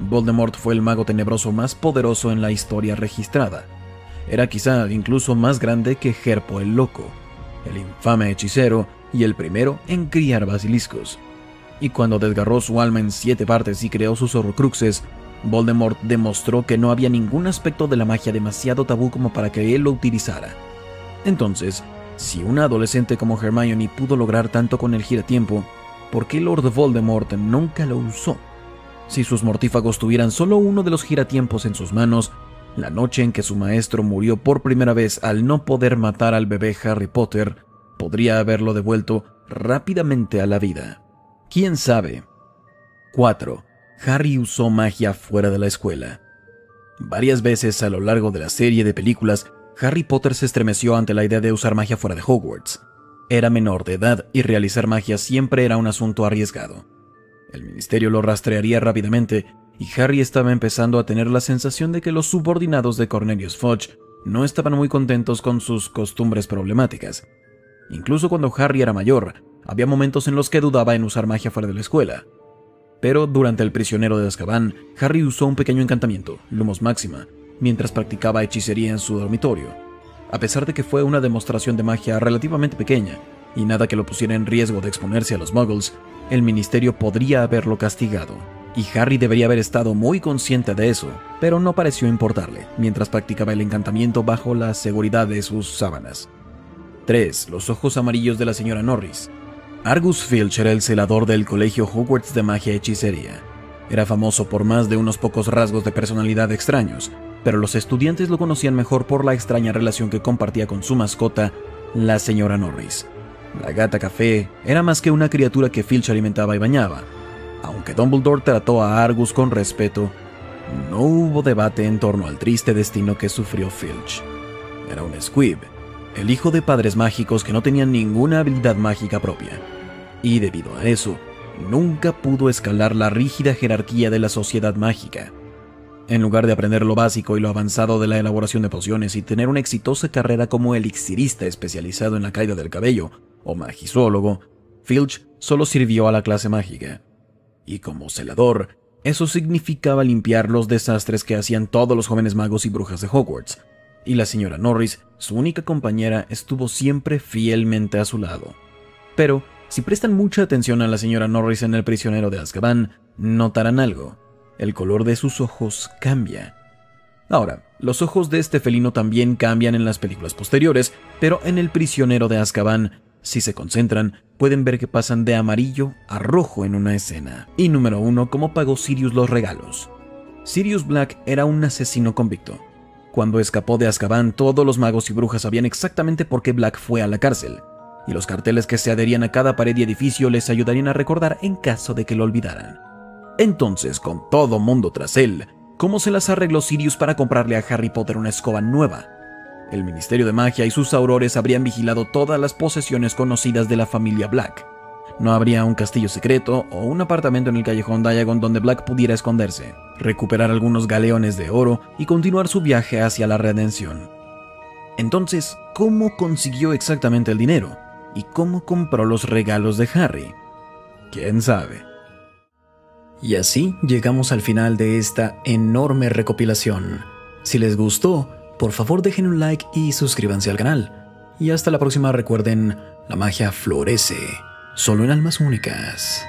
Speaker 1: Voldemort fue el mago tenebroso más poderoso en la historia registrada. Era quizá incluso más grande que Herpo el Loco, el infame hechicero y el primero en criar basiliscos. Y cuando desgarró su alma en 7 partes y creó sus Horcruxes, Voldemort demostró que no había ningún aspecto de la magia demasiado tabú como para que él lo utilizara. Entonces, si una adolescente como Hermione pudo lograr tanto con el giratiempo, ¿por qué Lord Voldemort nunca lo usó? Si sus mortífagos tuvieran solo uno de los giratiempos en sus manos, la noche en que su maestro murió por primera vez al no poder matar al bebé Harry Potter, podría haberlo devuelto rápidamente a la vida. ¿Quién sabe? 4. Harry usó magia fuera de la escuela. Varias veces a lo largo de la serie de películas, Harry Potter se estremeció ante la idea de usar magia fuera de Hogwarts. Era menor de edad y realizar magia siempre era un asunto arriesgado. El ministerio lo rastrearía rápidamente y Harry estaba empezando a tener la sensación de que los subordinados de Cornelius Fudge no estaban muy contentos con sus costumbres problemáticas. Incluso cuando Harry era mayor, había momentos en los que dudaba en usar magia fuera de la escuela. Pero durante El prisionero de Azkaban, Harry usó un pequeño encantamiento, Lumos Maxima, mientras practicaba hechicería en su dormitorio. A pesar de que fue una demostración de magia relativamente pequeña, y nada que lo pusiera en riesgo de exponerse a los muggles, el ministerio podría haberlo castigado, y Harry debería haber estado muy consciente de eso, pero no pareció importarle, mientras practicaba el encantamiento bajo la seguridad de sus sábanas. 3. Los ojos amarillos de la señora Norris. Argus Filch era el celador del colegio Hogwarts de magia y hechicería. Era famoso por más de unos pocos rasgos de personalidad extraños, pero los estudiantes lo conocían mejor por la extraña relación que compartía con su mascota, la señora Norris. La gata café era más que una criatura que Filch alimentaba y bañaba. Aunque Dumbledore trató a Argus con respeto, no hubo debate en torno al triste destino que sufrió Filch. Era un Squib, el hijo de padres mágicos que no tenían ninguna habilidad mágica propia. Y debido a eso, nunca pudo escalar la rígida jerarquía de la sociedad mágica. En lugar de aprender lo básico y lo avanzado de la elaboración de pociones y tener una exitosa carrera como elixirista especializado en la caída del cabello o magizoólogo, Filch solo sirvió a la clase mágica. Y como celador, eso significaba limpiar los desastres que hacían todos los jóvenes magos y brujas de Hogwarts, y la señora Norris, su única compañera, estuvo siempre fielmente a su lado. Pero, si prestan mucha atención a la señora Norris en El prisionero de Azkaban, notarán algo. El color de sus ojos cambia. Ahora, los ojos de este felino también cambian en las películas posteriores, pero en El prisionero de Azkaban, si se concentran, pueden ver que pasan de amarillo a rojo en una escena. Y número 1, ¿cómo pagó Sirius los regalos? Sirius Black era un asesino convicto. Cuando escapó de Azkaban, todos los magos y brujas sabían exactamente por qué Black fue a la cárcel, y los carteles que se adherían a cada pared y edificio les ayudarían a recordar en caso de que lo olvidaran. Entonces, con todo mundo tras él, ¿cómo se las arregló Sirius para comprarle a Harry Potter una escoba nueva? El Ministerio de Magia y sus aurores habrían vigilado todas las posesiones conocidas de la familia Black. No habría un castillo secreto o un apartamento en el callejón Diagon donde Black pudiera esconderse, recuperar algunos galeones de oro y continuar su viaje hacia la redención. Entonces, ¿cómo consiguió exactamente el dinero? ¿Y cómo compró los regalos de Harry? ¿Quién sabe? Y así llegamos al final de esta enorme recopilación. Si les gustó, por favor dejen un like y suscríbanse al canal. Y hasta la próxima, recuerden, la magia florece solo en almas únicas.